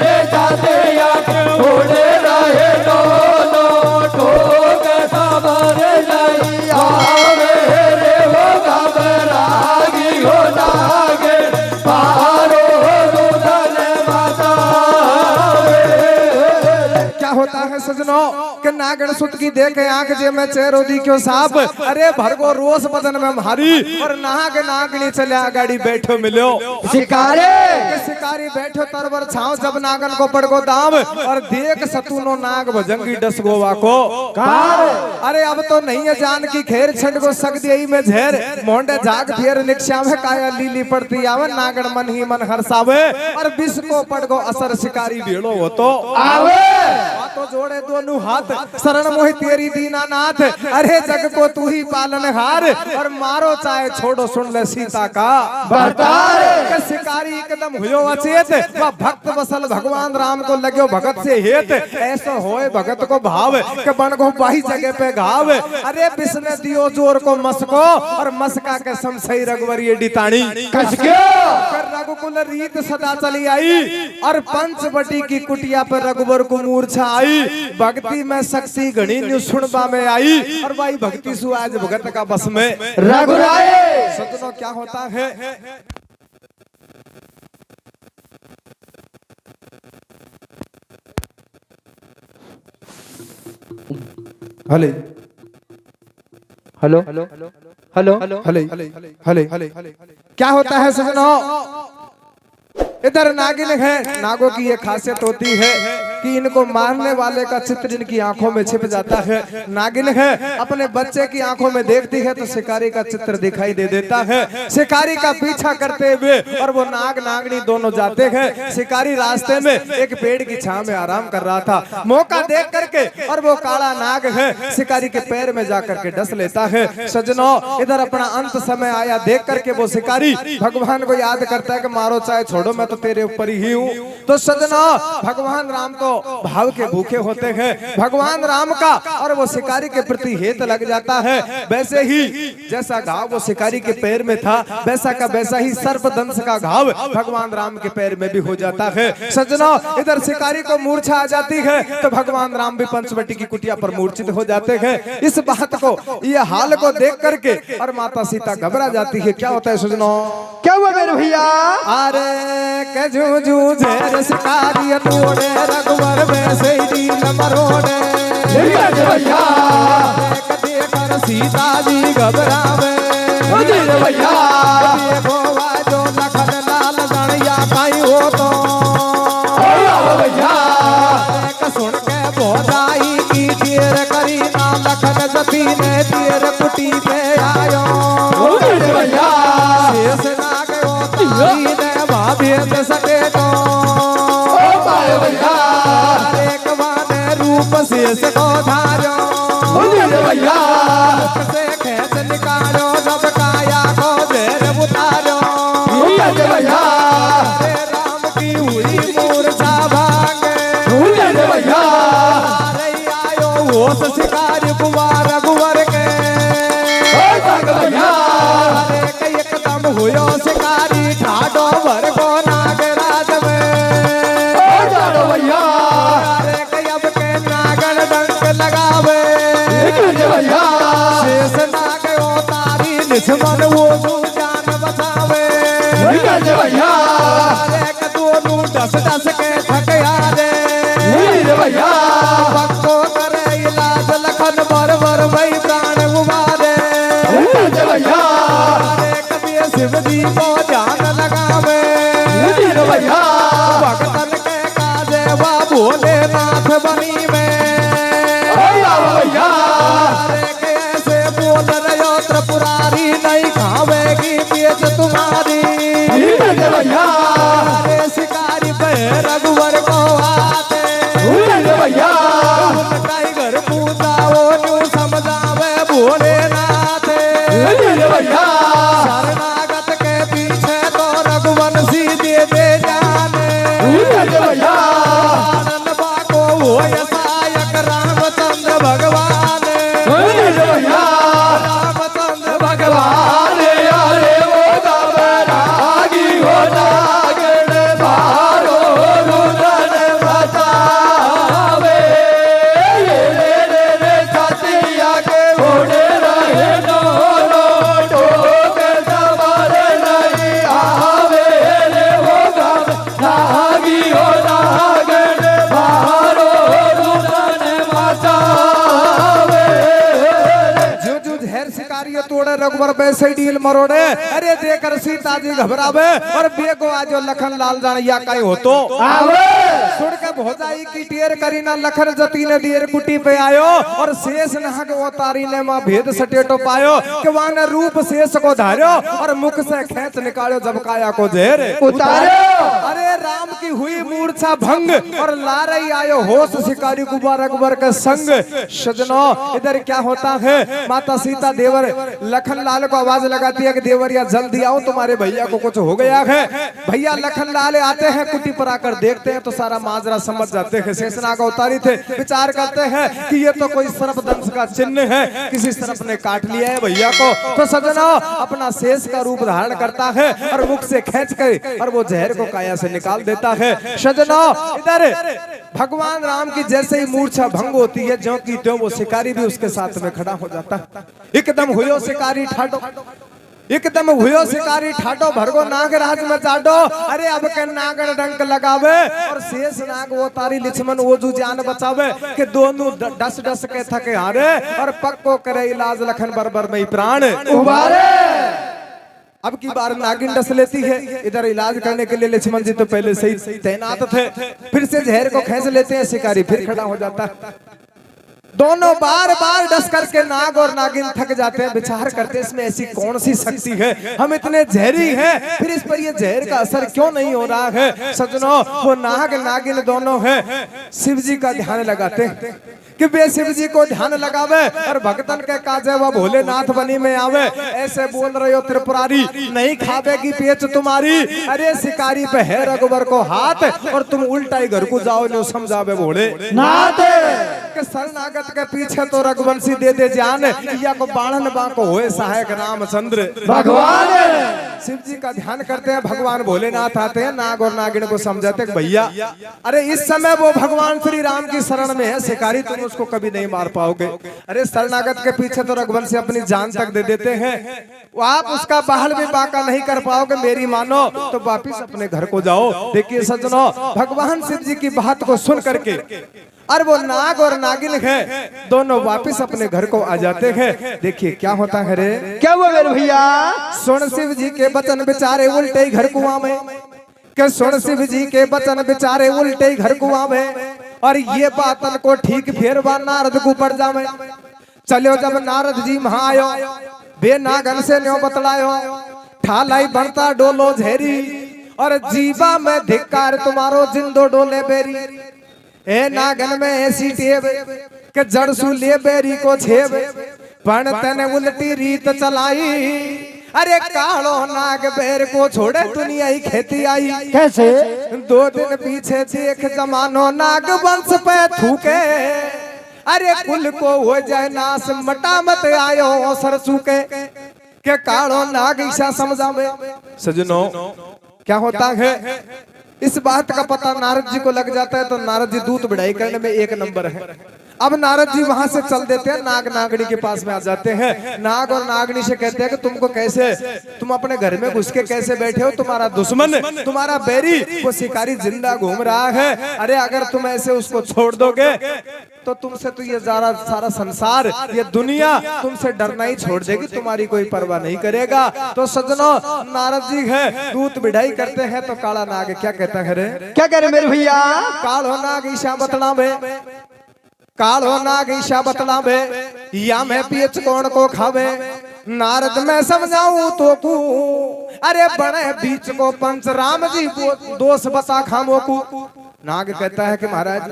रे जाते आके उड़ रहे नो नो ठोक खबर नहीं आवे रे वो घबरागी हो नागण बालो रुदन मचावे क्या होता है सजनों कि नागण सुत की देख आंख जे में चेरोदी क्यों साप अरे भरगो रोस बदन में भारी और नाग नागनी चले गाड़ी बैठो मिलो शिकारे शिकारी बैठो तरवर छाव जब नागन को पड़ गो दाम और देख सतूनो नाग भजंगी डस गोवा को अरे अब तो नहीं है जान की खेर छंड को सक दी में झेर मोंडे जाग फिर निक्षा में काया लीली पड़ती आवे नागण मन ही मन हर्षावे और विष को पड़ गो असर शिकारी भेड़ो हो तो आवे तो जोड़े दोनों हाथ शरण मोहि तेरी दीनानाथ अरे जग को तू ही पालनहार और मारो चाहे छोड़ो सुन ले सीता का बरतार के शिकारी एकदम हुयो अचेत वह भक्त बसल भगवान राम को लगो भगत से हेत ऐसा होए भगत को भाव के बन को बाही जगह पे घाव अरे बिसने दियो जोर को मस्को और मस्का के सम सही रघुवर ये डिताणी रघुकुल रीत सदा चली आई और पंचवटी की कुटिया पर रघुवर को मूर्छा आई भक्ति में शक्ति घनी सुनबा में आई और भाई भक्ति सु आज भगत का बस में रघुराय सजनों क्या होता है हले हेलो हेलो हेलो हले हले क्या होता है सजनों इधर नागिन है नागों की ये खासियत होती है कि इनको मारने वाले का चित्र इनकी आंखों में छिप जाता है नागिन है अपने बच्चे की आंखों में देखती है तो शिकारी का चित्र दिखाई दे देता है शिकारी का पीछा करते हुए और वो नाग नागनी दोनों जाते हैं शिकारी रास्ते में एक पेड़ की छांव में आराम कर रहा था मौका देख करके और वो काला नाग है शिकारी के पैर में जाकर के डस लेता है सजनों इधर अपना अंत समय आया देख करके वो शिकारी भगवान को याद करता है कि मारो चाहे छोड़ो मैं तो तेरे ऊपर ही हूँ तो सजनों भगवान राम तो भाव के भूखे होते हैं भगवान राम का और वो शिकारी के प्रति हेत लग जाता है वैसे ही जैसा घाव वो शिकारी के पैर में था वैसा का वैसा ही सर्पदंश का घाव भगवान राम के पैर में भी हो जाता है सजनों इधर शिकारी को मूर्छा आ जाती है तो भगवान राम भी पंचवटी की कुटिया पर मूर्छित हो जाते हैं इस बात को ये हाल को देख करके और माता सीता घबरा जाती है क्या होता है सजनों क्या हुआ मेरे भैया अरे के जूझू झेर शिकारी तोड़े रघुवर वैसे ही मरोड़े भैया कर सीता जी घबरावे भैया जो लखन लाल गणिया काई हो तो भैया सुन के भोजाई की तीर करी ना लखन जती ने तीर कुटी पे आयो भैया शेष नाग तारी ने भाभेद सके तो भैया एक बाने रूप शेष को धारो भैया से खेत निकालो सब काया को देर उतारो भैया राम की हुई मूर्छा भागे भैया आयो वो शिकारी कुमार रघुवर के भैया एकदम हुयो शिकारी ठाडो भर को नागराज में भैया अब के नागन डंक लगावे भैया शेष नाग तारी निस्मन वो जान बचावे भैया दोनों दस दस के थकया दे भैया भक्तों करे इलाज लखन बर बर भई प्राण उबारे भैया कभी शिव जी को ध्यान लगावे भैया भगतन के काजे वा भोलेनाथ बनी में भैया कैसे बोल रहे हो त्रिपुरारी नहीं खावेगी पेट तुम्हारी भैया शिकारी पे रघुवर को आते भैया टाइगर पूजा वो न्यू समझावे भोलेनाथ भैया शरणागत के पीछे तो रघुवंशी दे जाने भैया आनंद बाको वो यसायक रामचंद्र भगवान भैया रामचंद्र भगवान अरे वो रागी हो नागन भारो रुदन बचावे रे छतिया के घोड़े रहे दोनों टोक सवार नहीं आवे रे वो नागी हो नागन भारो रुदन बचावे जो झेर शिकारी तोड़े रघुवर वैसे ही डील मरोड़े अरे देकर सीता जी घबरावे और बेगो आज लखन लाल जान या कहीं हो तो सुन के भोजाई की टेर करी ना लखन जती ने देर कुटी पे आयो और शेष नाग अवतारी ने मां भेद सटेटो पायो कि वहां ने रूप शेष को धार्यो और मुख से खेच निकालो जब काया को झेर उतारो अरे राम की हुई मूर्छा भंग और ला रही आयो होश शिकारी कुमार अकबर का संग। सजनों इधर क्या होता है, माता सीता देवर लखन लाल को आवाज लगाती है कि देवरिया जल्दी आओ, तुम्हारे भैया को कुछ हो गया है। भैया लखन लाल आते हैं, कुटी पर आकर देखते हैं तो सारा माजरा समझ जाते हैं। शेषनाग अवतारी थे, विचार करते हैं कि ये तो कोई सर्पदंश का चिन्ह है, किसी सर्प ने काट लिया है भैया को। तो सजनों अपना शेष का रूप धारण करता है और मुख से खींच कर और वो जहर को काया से निकाल देता है। सजनों इधर भगवान राम की जैसे ही मूर्छा भंग होती है, ज्यों की त्यों वो शिकारी भी उसके साथ में खड़ा हो जाता है। एकदम हुयो शिकारी ठाडो, एकदम हुयो शिकारी ठाडो, भरगो नागराज में चाडो। अरे अब के नागन डंक लगावे और शेष नाग वो तारी लक्ष्मण वो जू जान बचावे कि दोनों डस डस के थके हारे और पक्को करे इलाज लखन बरबर में प्राण उबारे। अब की बार नागिन डस लेती है। इधर इलाज करने के लिए लक्ष्मण जी तो पहले से ही तैनात थे, फिर से जहर को खींच लेते हैं, शिकारी फिर खड़ा हो जाता है। दोनों बार बार डस करके नाग और नागिन थक जाते हैं, विचार करते हैं इसमें ऐसी कौन सी शक्ति है, हम इतने जहरी हैं, फिर इस पर ये जहर का असर क्यों नहीं हो रहा है। सजनों वो नाग नागिन दोनों हैं, शिव जी का ध्यान लगाते हैं कि वे शिव जी को ध्यान लगावे और भक्तन के काजे वह भोलेनाथ बनी में आवे। ऐसे बोल रहे हो त्रिपुरारी, नहीं खावेगी पेच तुम्हारी। अरे शिकारी पे है रघुवर को हाथ और तुम उल्टा ही घर को जाओ, नो समझावे भोले नाथ के शरणागत के पीछे तो रघुवंशी दे दे जान, या को बाणन बा को होए सहायक रामचंद्र भगवान। शिव जी का ध्यान करते हैं, भगवान भोलेनाथ आते हैं, नाग और नागिन को समझाते हैं भैया अरे इस समय वो भगवान श्री राम की शरण में है, शिकारी तुम उसको कभी नहीं मार पाओगे। अरे शरणागत के पीछे तो रघुवंशी अपनी जान तक दे देते हैं, वो आप उसका बहाल भी बाका नहीं कर पाओगे, मेरी मानो तो वापिस अपने घर को जाओ। देखिए सज्जनों भगवान शिव जी की बात को सुन करके और वो नाग और नागिन है दोनों वापिस अपने घर को आ जाते हैं। देखिए क्या होता है रे, क्या हुआ मेरे भैया? सुन शिव जी के वचन बेचारे उल्टे घर कुआं में, के सुन शिव जी के वचन बेचारे उल्टे घर कुआं में, और ये बातन को ठीक फेरवा नारद को पड़ जावे। चलो जब नारद जी वहां आयो, बे नागन से न्यो बतलायो, ठालाई बनता डोलो झेरी और जीवा में धिक्कार तुम्हारो जिंदो डोले बेरी। ए नागन में ऐसी टेव के जड़सू ले बेरी को छेव, पण तने उल्टी रीत चलाई। अरे कालो नाग बेर को छोड़े दुनिया ही खेती आई। कैसे? 2 दिन पीछे देख जमानो नाग वंश पे थूके, अरे कुल को हो जाए नाश मटा मत आयो सरसू के कालो नाग ईशा समझावे। सजनों क्या होता है, इस बात का पता नारद जी को लग जाता है तो नारद जी दूत बढ़ाई करने में 1 नंबर है। अब नारद जी वहां से चल देते हैं, नाग नागनी के पास में आ जाते हैं। नाग और नागनी से कहते हैं कि तुमको कैसे, तुम अपने घर में घुस के कैसे बैठे हो, तुम्हारा दुश्मन तुम्हारा बैरी वो शिकारी जिंदा घूम रहा है। अरे अगर तुम ऐसे उसको छोड़ दोगे तो तुमसे तो ये सारा संसार ये दुनिया तुमसे डरना ही छोड़ देगी, तुम्हारी कोई परवाह नहीं करेगा। तो सज्जनों नारद जी है दूत बिढ़ाई करते हैं तो काला नाग क्या कहता है रे, क्या कह रहे मेरे भैया? कालो नाग ईशा बतलावे, कालो नाग ईशा बतलावे, या मैं पीछ कौन को खावे। नारद मैं समझाऊं तो कू, अरे बड़े बीच को पंच राम जी दोष बता खामो को। नाग कहता है कि महाराज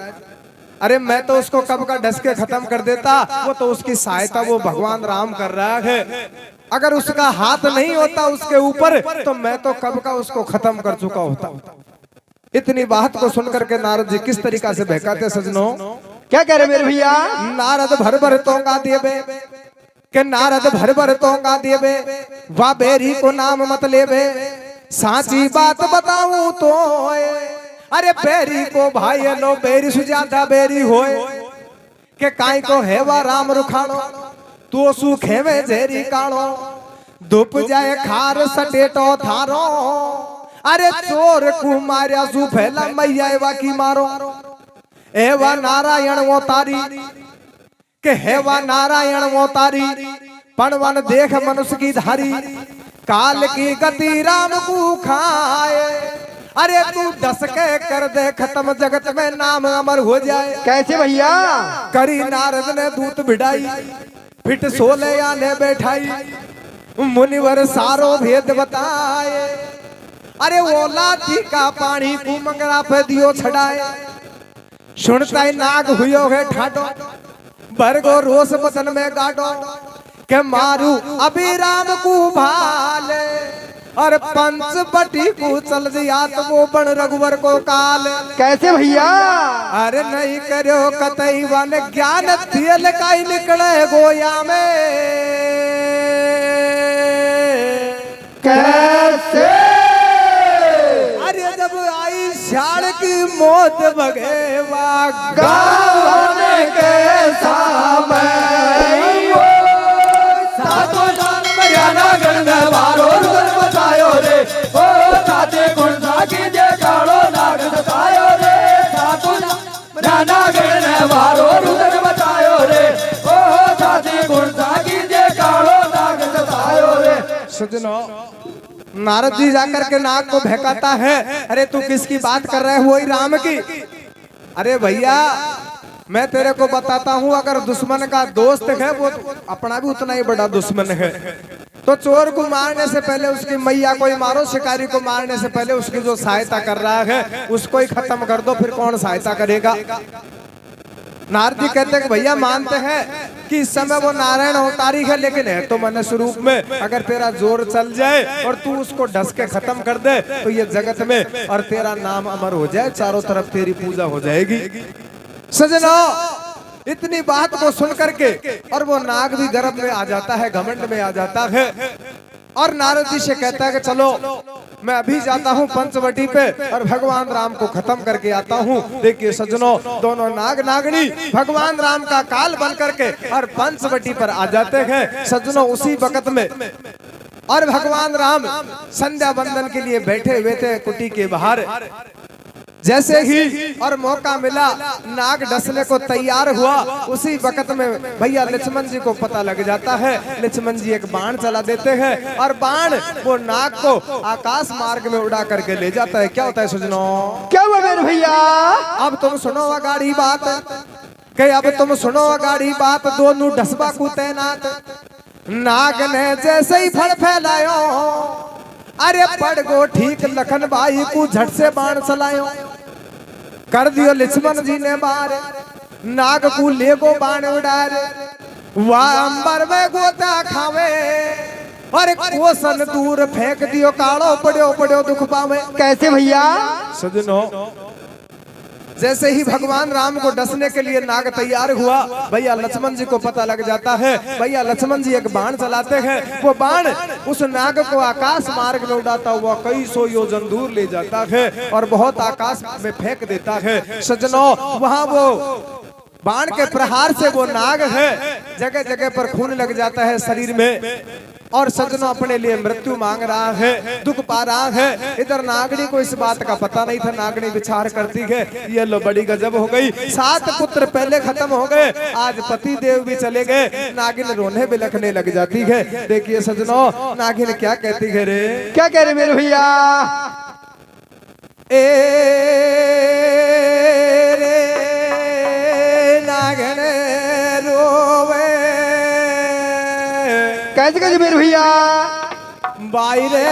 अरे मैं तो उसको कब का ढस के खत्म कर देता, वो तो उसकी सहायता वो भगवान राम कर रहा है। अगर उसका हाथ नहीं होता उसके ऊपर तो मैं तो कब का उसको खत्म कर चुका होता। इतनी बात को सुनकर के नारद जी किस तरीका से बहकाते सजनों, क्या कह रहे मेरे भैया? नारद भर भर तोंगा देवे के नारद भर भर तोंगा देवे, वा बेरी को नाम मत लेवे। साची बात बताऊं तो अरे बेरी को भाई लो बेरी सुजाता बेरी होए के काई को हेवा राम रुखाणो, तो सुखे में झेरी काणो, धुप जाए खार सटेटो थारो। अरे चोर को मारिया सु फैला मैया एवा की मारो। एवा नारायण वो तारी के हेवा नारायण वो तारी, पणवन देख मनुष्य की धारी, काल की गति राम को खाए। अरे तू डस के कर दे खत्म जगत में नाम अमर हो जाए। कैसे भैया? करी नारद ने दूत भिड़ाई, फिट सोले आने बैठाई, मुनिवर सारो भेद बताए। अरे वो लाठी का पानी को मंगरा पे दियो छड़ाए, सुनता ही नाग हुयो है ठाडो, भरगो रोस बदन में गाडो, के मारू अभी राम को भाले, और पंचवटी को चल दिया तो वो बन रघुवर को काल। कैसे भैया? अरे नहीं करो कतई वन ज्ञान थियल का ही निकले गोया में। कैसे? अरे जब आई शाड़ की मौत भगेवा गाँव के सामने सातों जान मर्यादा गण वारो रुदन बतायो रे, ओ साथे गुण साकी जे कालो नाग सतायो रे, सातों जान मर्यादा गण वारो रुदन बतायो रे, ओ साथे गुण साकी जे कालो नाग सतायो रे। सजनो, नारद जी जाकर के नाग को बहकाता है, अरे तू किसकी बात कर रहे हो? वही राम की। अरे भैया मैं तेरे को बताता हूँ, अगर दुश्मन का दोस्त है वो अपना भी उतना ही बड़ा दुश्मन है। तो चोर को मारने से पहले उसकी मैया को ही मारो, शिकारी को मारने से पहले उसकी जो सहायता कर रहा है उसको ही खत्म कर दो, फिर कौन सहायता करेगा? नारद जी कहते हैं कि भैया मानते हैं कि इस समय वो नारायण अवतारी है, लेकिन है तो मनुष्य रूप में। अगर तेरा जोर चल जाए और तू उसको ढस के खत्म कर दे तो ये जगत में और तेरा नाम अमर हो जाए, चारों तरफ तेरी पूजा हो जाएगी। सजना, इतनी बात को सुन करके और वो नाग भी गर्भ में आ जाता है, घमंड में आ जाता है, और नारद जी से कहता है कि चलो मैं अभी जाता हूँ पंचवटी पे और भगवान राम को खत्म करके आता हूँ। देखिए सज्जनों, दोनों नाग नागनी भगवान राम का काल बन करके और पंचवटी पर आ जाते हैं। सज्जनों, उसी वक्त में और भगवान राम संध्या बंदन के लिए बैठे हुए थे कुटी के बाहर। जैसे ही और मौका मिला नाग डसने को तैयार हुआ, उसी वक्त में भैया लक्ष्मण जी को पता लग जाता है। लक्ष्मण जी एक बाण चला देते हैं और बाण वो नाग को आकाश मार्ग में उड़ा करके ले जाता है। क्या होता है सुजनो? क्या हुआ मेरे भैया? अब तुम सुनो अगाड़ी बात, के अब तुम सुनो अगाड़ी बात, दोनों डसबा को तैनात। नाग ने जैसे ही फड़ फैलायो, अरे पड़ गो ठीक लखन भाई को झट से बाण चलायो, कर दियो लक्ष्मण जी ने बार, नाग को ले गो बाण उड़ार, वह अंबर में गोता खावे और कोसन दूर फेंक दियो, कालो पड़ो पड़ो दुख पावे। कैसे भैया? सजनो, जैसे ही भगवान राम को डसने के लिए नाग तैयार हुआ, भैया लक्ष्मण जी को पता लग जाता है। भैया लक्ष्मण जी एक बाण चलाते हैं, वो बाण उस नाग को आकाश मार्ग में उड़ाता हुआ कई सौ योजन दूर ले जाता है और बहुत आकाश में फेंक देता है। सज्जनों, वहां वो बाण के प्रहार से वो नाग है जगह जगह पर खून लग जाता है शरीर में, और सज्जनों अपने लिए मृत्यु मांग रहा है, दुख पा रहा है। इधर नागनी को इस बात का पता नहीं था। नागनी विचार करती है, ये लो बड़ी गजब हो गई, 7 पुत्र पहले खत्म हो गए, आज पति देव भी चले गए। नागिन रोने बिलखने लग जाती है। देखिए सज्जनों, नागिन क्या कहती है रे? क्या कह रहे मेरे भैया? ए रे नागिन रोवे, कैसे कैसे मेरे भैया? बायरे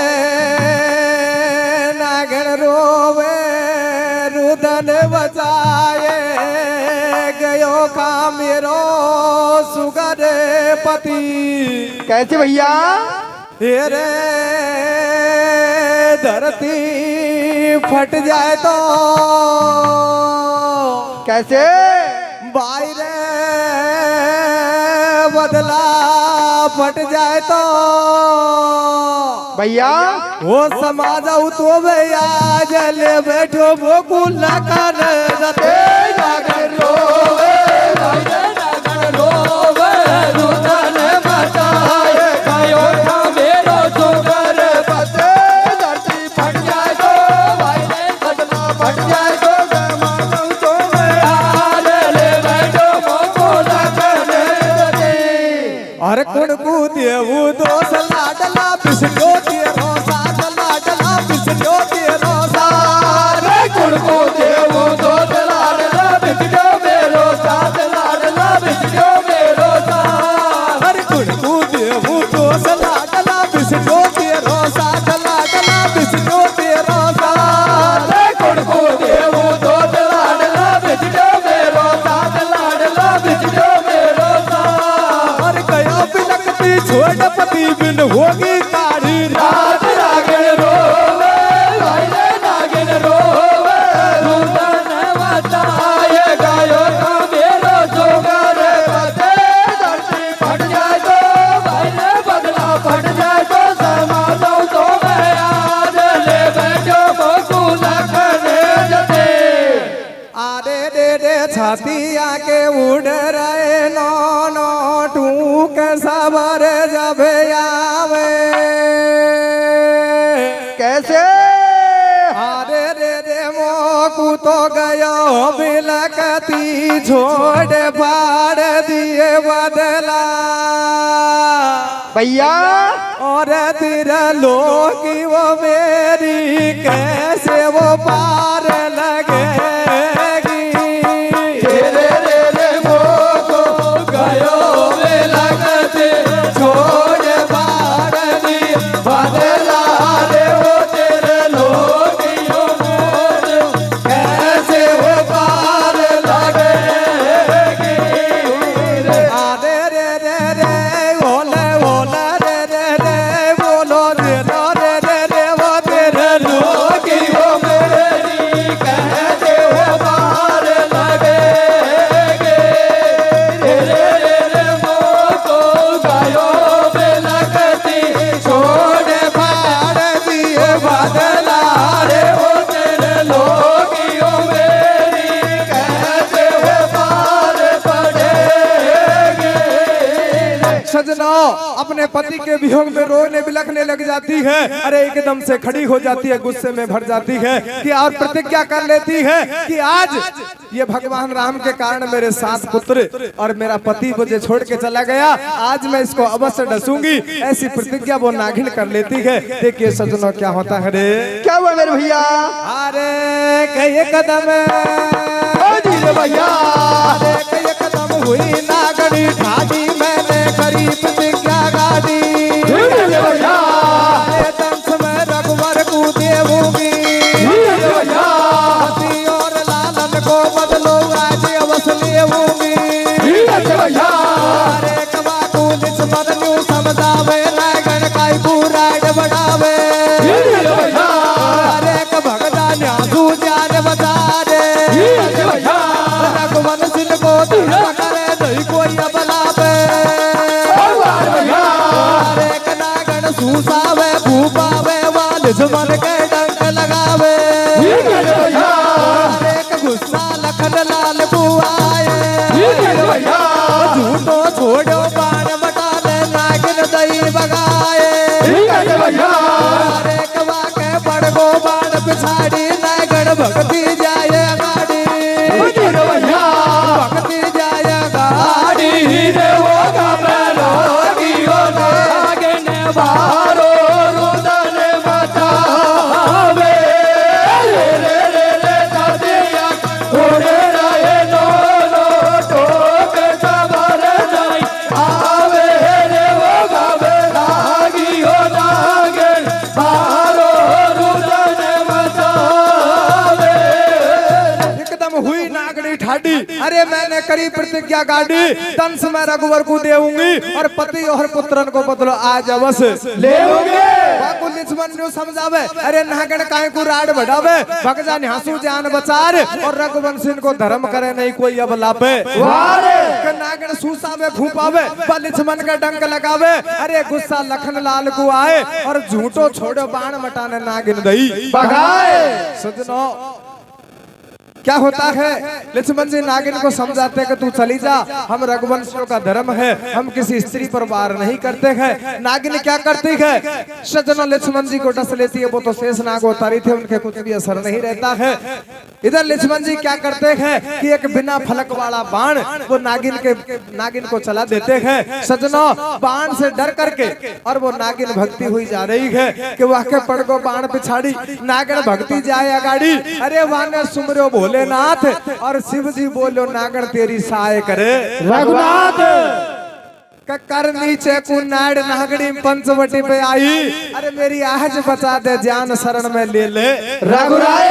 नागन रोवे, रुदन बजाए गयो का मेरो सुगर पति। कैसे भैया? रे धरती फट जाए तो कैसे? बायरे बदला फट जाए तो भैया वो समाज तो भैया जले बैठो वो कुल्ला कर जते नागर रोवे, नागर रोवे, रुदन बजाए गयो का मेरो सुगर पति। धरती फट जाए तो भाई बदला फट जाए तो मानव तो ले बैठो मोको लगने दे। और कुण को देवू दोस लाडला बिसलो तेरो साथ, लाडला बिसलो तेरो साथ। कुण को देवो दोस लाडला बिसलो मेरो साथ, लाडला बिसलो मेरो साथ। हर कुण को देवू दोस लाडला बिसलो तेरो साथ, लाडला बिसलो तेरो छाती आके उड़ रहे नो नो टूक सबर जब आवे कैसे अरे रे रे मोकू तो गयो बिलकती छोड़ फाड़ दिए बदला भैया और तेरा लोगी वो मेरी कैसे वो पार लगेगी रे रे रे मोको गयो में लगते छोड़ पार दी बदला रे वो तेरे लोगियों मोर कैसे वो पार लगेगी आरे रे रे रे ओले ओले रे रे रे बोलो रे रे रे रे वो तेरे लोगियों मेरी कैसे वो पार लगेगी रे रे रे मोको गयो में लगती छोड़ फाड़ दिए बदला रे वो तेरे लोगियों मेरी कैसे वो पार पड़ेगी सजना अपने पति के वियोग में रोने बिलखने लग जाती है। अरे एकदम से खड़ी हो जाती है, गुस्से में भर जाती है कि और प्रतिज्ञा कर लेती है कि आज ये भगवान राम के कारण मेरे 7 पुत्र और मेरा पति मुझे छोड़ के चला गया, आज मैं इसको अवश्य डसूंगी। ऐसी प्रतिज्ञा वो नागिन कर लेती है। देखिए सजनों क्या होता है रे। क्या हुआ मेरे भैया अरे कई कदम जी भैया अरे कई कदम हुई नागड़ी ठाडी मैंने करी प्रतिज्ञा गाड़ी भैया अरे दंश में रघुवर को देवूंगी भैया पति और लालन को बदलो आज अवश्य लेवूंगी भैया अरे कबा को निज मन न्यू समझावे नागण काई पूरा बढ़ावे भैया अरे क भगदा न्यासू जान बता दे भैया रघुवन सिंह को धर्म करे नहीं कोई अबलावे भैया अरे क नागण सूसावे भूपावे वाल जुमन के डंक लगावे भैया अरे क गुस्सा लखन लाल बुआए भैया झूठो छोड़ो बाण बटाले नागिन दई बगाए भैया अरे कवा के बड़गो बाण पिछाड़ी नागण भक्ति जाए गाड़ी भैया भक्ति जाए गाड़ी रे वो कमलोगी ओ नागिन बारो रुदन मचावे रे रे रे दादिया उड़े रहे नो टोक सबर जाई आवे रे वो कमलोगी ओ नागिन बारो रुदन मचावे एकदम हुई नागड़ी ठाडी। अरे मैंने करी प्रतिज्ञा गाड़ी दंश में रघुवर को देऊंगी और पति और पुत्रन को बदलो आज अवश्य लेओगे बाकु लिचमन न्यू समझावे। अरे नागण काय को राड बढ़ावे भगजा न्यासू जान बचार और रघुवंश को धर्म करे नहीं कोई अब लापे वारे नागण सूसा में फूपावे लिचमन का डंक लगावे। अरे गुस्सा लखन लाल को आए और झूठो छोड़ो बाण मटाने नागिन दई बगाए सजनो क्या होता है। लक्ष्मण जी नागिन को समझाते हैं कि तू चली जा, हम रघुवंशियों का धर्म है, हम किसी स्त्री पर वार नहीं करते हैं। नागिन क्या करती है, सजनों लक्ष्मण जी को डस लेती है। वो तो शेष नाग उतारी थे, उनके कुछ भी असर नहीं रहता है। इधर लक्ष्मण जी क्या करते हैं कि एक बिना फलक वाला बाण वो नागिन को चला देते हैं। सजनों बाण से डर करके और वो नागिन भक्ति हुई जा रही है कि वाके पड़ गो बाण पिछाड़ी नागिन भक्ति जाए अगाड़ी। अरे वाने सुमरो भोलेनाथ और शिव जी बोलो नागण तेरी सहाय करे रघुनाथ कर नीचे कुनाड़ नागड़ी पंचवटी पे आई। अरे मेरी आज बचा दे जान शरण में ले ले रघुराय।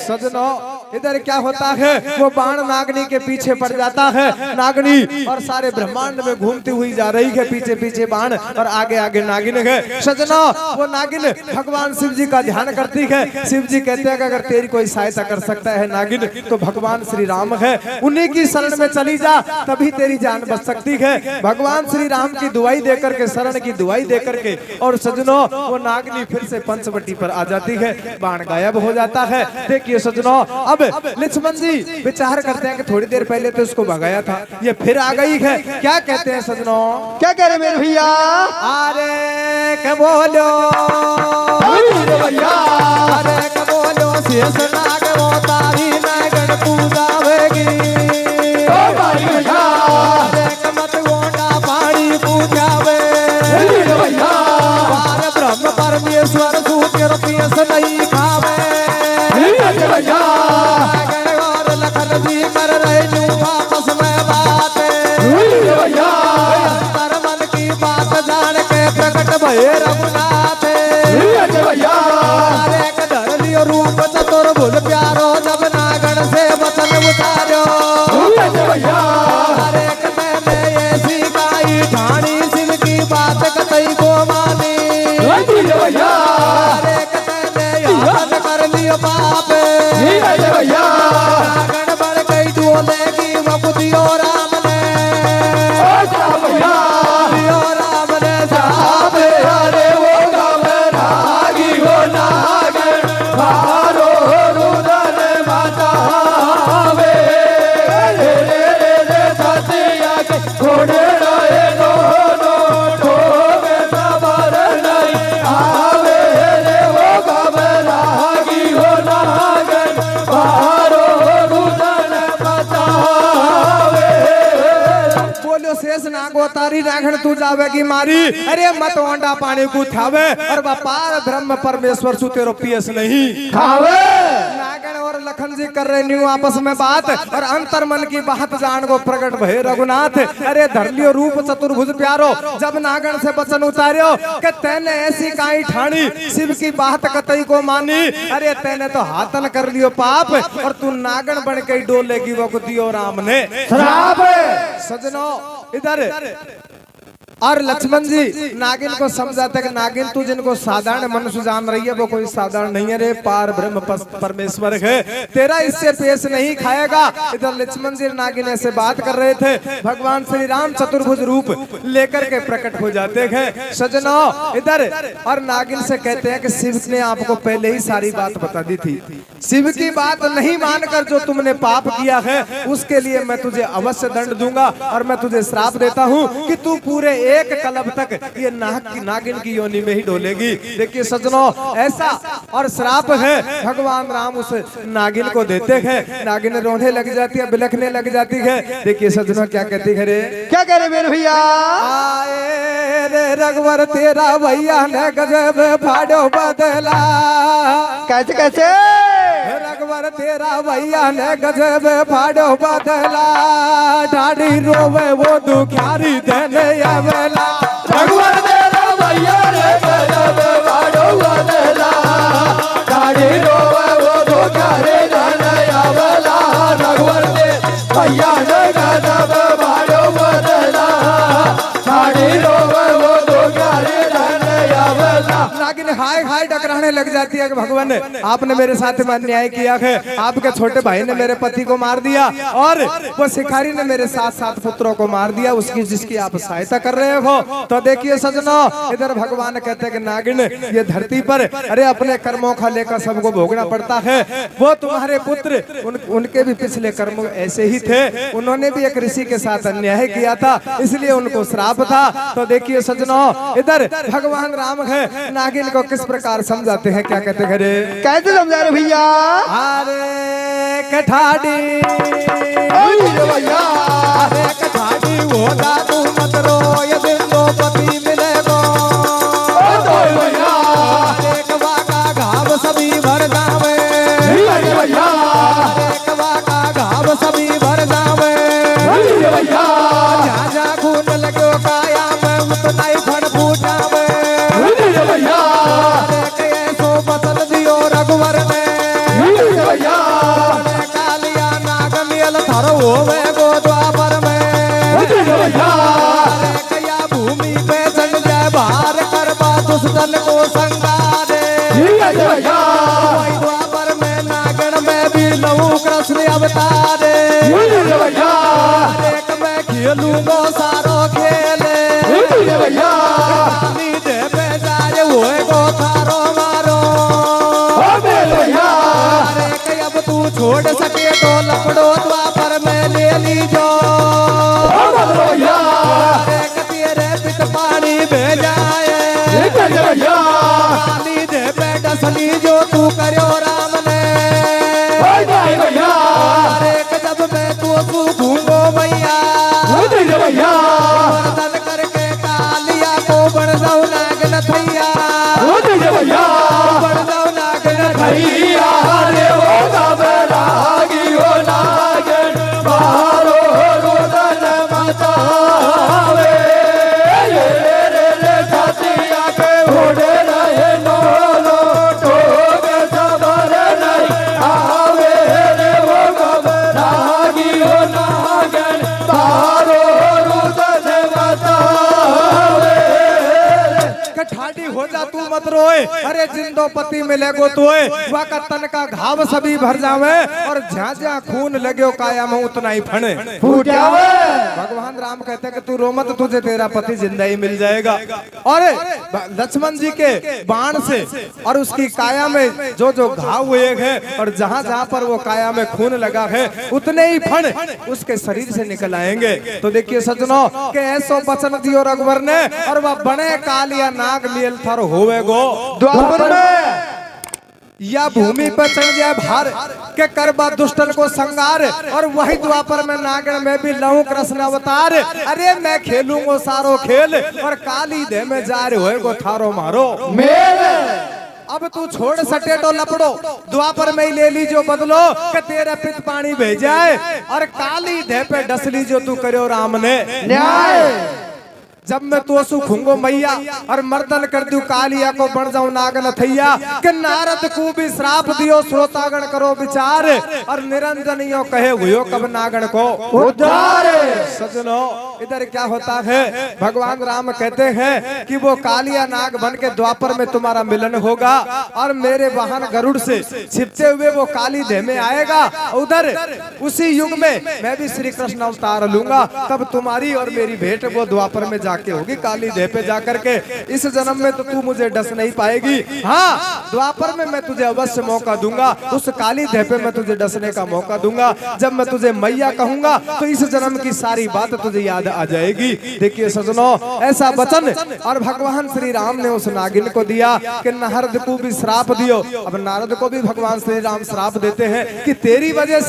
सजनों इधर क्या होता है, वो बाण नागनी के पीछे पड़ जाता है। नागनी और सारे ब्रह्मांड में घूमती हुई जा रही है, पीछे पीछे बाण और आगे आगे नागिन है। सजनों वो नागिन भगवान शिव जी का ध्यान करती है। शिव जी कहते हैं कि अगर तेरी कोई सहायता कर सकता है नागिन तो भगवान श्री राम है, उन्हीं की शरण में चली जा तभी तेरी जान बच सकती है। भगवान श्री राम की दुआई देकर के, शरण की दुआई देकर के और सजनों वो नागनी फिर से पंचवटी पर आ जाती है, बाण गायब हो जाता है। देखिए सजनों अब लक्ष्मण जी विचार करते हैं कि थोड़ी देर पहले तो इसको भगाया था, ये फिर आ गई है। क्या कहते हैं सजनों? क्या कह रहे मेरे भैया? अरे के बोलो भैया अरे के बोलो शेष नाग वो तारी नागन पूजा वेगी। भैया अरे के मत गोंडा पानी पूजावे भैया पार ब्रह्म परमेश्वर सूत्र पियस नहीं खावे। भैया और लखन जी कर रहे न्यू आपस में बात भैया अंतर मन की बात जान के प्रकट भये रघुनाथ। भैया एक धर लियो रूप चतुर्भुज प्यारो जब नागण से वचन उतारो। भैया एक मैंने ऐसी गाई ठाणी शिव की बात कतई को मानी। भैया एक मैंने याद कर लियो पाप भैया नागण बढ़ गई डोलेगी वकुदियो राम ने। भैया दियो राम ने साहब अरे वो गमरागी वो नागन भारो रुदन मातावे रे सतिया के घोड़े रहे दोनों ठोके सबर नहीं आवे रे वो गमरागी वो नागन भारो रुदन मातावे। बोलो शेष नागो तारी नागण तू जावेगी मारी। अरे मत ओंडा पानी को थावे और बापार ब्रह्म परमेश्वर सु तेरो पियस नहीं खावे नागण और लखन जी कर रहे न्यू आपस में बात और अंतर मन की बात जान को प्रकट भय रघुनाथ। अरे धर लियो रूप चतुर्भुज प्यारो जब नागण से वचन उतारियो कि तैने ऐसी काई ठानी शिव की बात कतई को मानी। अरे तैने तो हाथन कर लियो पाप और तू नागण बन के डोलेगी वो को दियो राम ने श्राप सजनों इधर। और लक्ष्मण जी नागिन को समझाते कि नागिन तू जिनको साधारण मनुष्य जान रही है वो कोई साधारण नहीं है रे, पार ब्रह्म परमेश्वर है, तेरा इससे पेश नहीं खाएगा। इधर लक्ष्मण जी नागिन ऐसे बात कर रहे थे, भगवान श्री राम चतुर्भुज रूप लेकर के प्रकट हो जाते हैं सजनों इधर। और नागिन से कहते हैं कि शिव ने आपको पहले ही सारी बात बता दी थी, शिव की बात नहीं मानकर जो तुमने पाप किया है उसके लिए मैं तुझे अवश्य दंड दूंगा और मैं तुझे श्राप देता हूं कि तू पूरे एक कलब तक ये नागिन की योनि में ही डोलेगी। देखिए सजनों ऐसा और श्राप है भगवान राम उस नागिन को देते हैं। नागिन रोने लग जाती है, बिलखने लग जाती है। देखिए सजनों क्या कहती है रे? क्या कह रहे मेरे भैया? आए रे रघुवर तेरा भैया ने गजब फाड़ो बदला। कैसे कैसे? रघुवर तेरा भैया ने गजब फाड़ो बदला, ठाड़ी रोवे वो दुखियारी देने आवेला। रघुवर तेरा भैया ने गजब फाड़ो बदला, ठाड़ी रोवे वो दुखियारी देने आवेला। रघुवर तेरा भैया ने गजब फाड़ो बदला, ठाड़ी रोवे वो दुखियारी देने आवेला। नागिन हाय हाय डकराने लग जाती है कि भगवान आपने मेरे साथ में अन्याय किया है, आपके छोटे भाई ने मेरे पति को मार दिया और वो शिकारी ने मेरे 7 पुत्रों को मार दिया, उसकी जिसकी आप सहायता कर रहे हो। तो देखिए सजनों इधर भगवान कहते हैं कि नागिन ये धरती पर अरे अपने कर्मों का लेकर सबको भोगना पड़ता है। वो तुम्हारे पुत्र उनके भी पिछले कर्म ऐसे ही थे, उन्होंने भी एक ऋषि के साथ अन्याय किया था इसलिए उनको श्राप था। तो देखिए सजनों इधर भगवान राम है नागिन को किस प्रकार समझाते हैं, क्या कहते हैं रे? कैसे समझा रहे भैया? अरे कठाड़ी भैया अरे कठाड़ी वो दादू मत रो ये बिंदो पति मिलेगो। भैया अरे कवा का घाव सभी भर जावे, भैया अरे कवा का घाव सभी भर जावे। भैया जहाँ जहाँ खून लगो काया में उतना ही फड़ फूटावे। भैया सो बदल दियो रघुवर ने भैया कालिया नाग मियल थर होवे गो द्वापर में। भैया कया भूमि पे चढ़ जाए बाहर करवा दुष्टन को संगारे। भैया द्वापर में नागण में भी लहू कृष्ण अवतारे। भैया एक मैं खेलूंगो सारो खेले भैया दे पे जाए वो गो थारो मारो। भैया अब तू छोड़ सके तो लपड़ो द्वापर में ले लीजो भैया एक तेरे पित पानी भेजाए ठीक है भैया काली दे पे डसली जो तू करो राम ने भैया एक जब मैं तू घूंगो भैया भैया वर्दन करके कालिया को बन जाऊ नागन थैया भैया बन जाऊ नागन थैया भैया रे वो घबरागी हो नागन मारो रोदन मचावे रे छातिया के उड़े रहे नोलो ठोक सबर नहीं आवे रे वो घबरागी हो नागन मारो रोदन मचावे के ठाडी हो जा तू मत रोए अरे जिंदो पति मिलेगो तोए वाका तन का घाव सभी भर जावे और जहाँ जहाँ खून लगे काया में उतना ही फणे फूट जावे भगवान राम कहते हैं कि तू रो मत तुझे तेरा पति जिंदा ही मिल जाएगा और लक्ष्मण जी के बाण से और उसकी काया में जो जो घाव हुए हैं और जहाँ जहाँ पर वो काया में खून लगा है उतने ही फण उसके शरीर से निकल आएंगे। तो देखिए सज्जनों के ऐसो वचन दियो रघुवर ने और वह बने कालिया नाग लील थर होवेगो द्वापर में या भूमि पर चढ़ जाए भार के करबा दुष्टन को संगार और वही द्वापर में नागण में भी लहू कृष्ण अवतार अरे मैं खेलूंगो सारो खेल और काली दे में जा रहे होएगो थारो मारो मेरे अब तू छोड़ सटे तो लपड़ो द्वापर में ही ले लीजो बदलो के तेरे पित पानी भेजाए और काली दे पे डस लीजो तू करो राम ने न्याय जब मैं तो सुखूंगो मैया और मर्दन कर दू कालिया को बन जाऊं नागन थैया कि नारद को भी श्राप दियो श्रोतागण करो विचार और निरंजनियो कहे हुयो कब नागन को उद्धार सजनो इधर क्या होता है भगवान राम कहते हैं कि वो कालिया नाग बन के द्वापर में तुम्हारा मिलन होगा और मेरे वाहन गरुड़ से छिपते हुए वो काली देह में आएगा उधर उसी युग में मैं भी श्री कृष्ण अवतार लूंगा तब तुम्हारी और मेरी भेंट वो द्वापर में जाके होगी काली देह पे जाकर के इस जन्म में तो तू मुझे डस नहीं पाएगी हाँ द्वापर में मैं तुझे अवश्य मौका दूंगा उस काली देह पे मैं तुझे डसने का मौका दूंगा जब मैं तुझे मैया कहूंगा तो इस जन्म की सारी बात तुझे याद आ जाएगी। देखिए सजनों ऐसा वचन और भगवान श्री राम ने उस नागिन को दिया कि नारद को भी श्राप दियो। अब नारद को भी भगवान श्री राम श्राप देते हैं कि तेरी वजह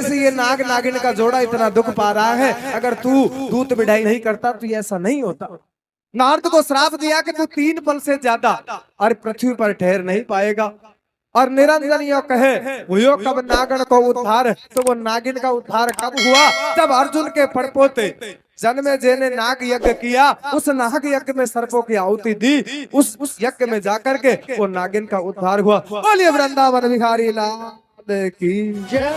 से ये नाग नागिन का जोड़ा इतना दुख पा रहा है अगर तू दूत बिठाई नहीं करता तो ऐसा नहीं होता। नारद को श्राप दिया कि तू 3 पल से ज्यादा और पृथ्वी पर ठहर नहीं पाएगा और निरंजन यो कहे हुयो कब नागन को उद्धार तो वो नागिन का उद्धार कब हुआ जब अर्जुन के पड़पोते जन्मे जेने नाग यज्ञ किया उस नाग यज्ञ में सर्पों की आहुति दी उस यज्ञ में जाकर के वो नागिन का उद्धार हुआ। बोलिए वृंदावन बिहारी लाल की जय।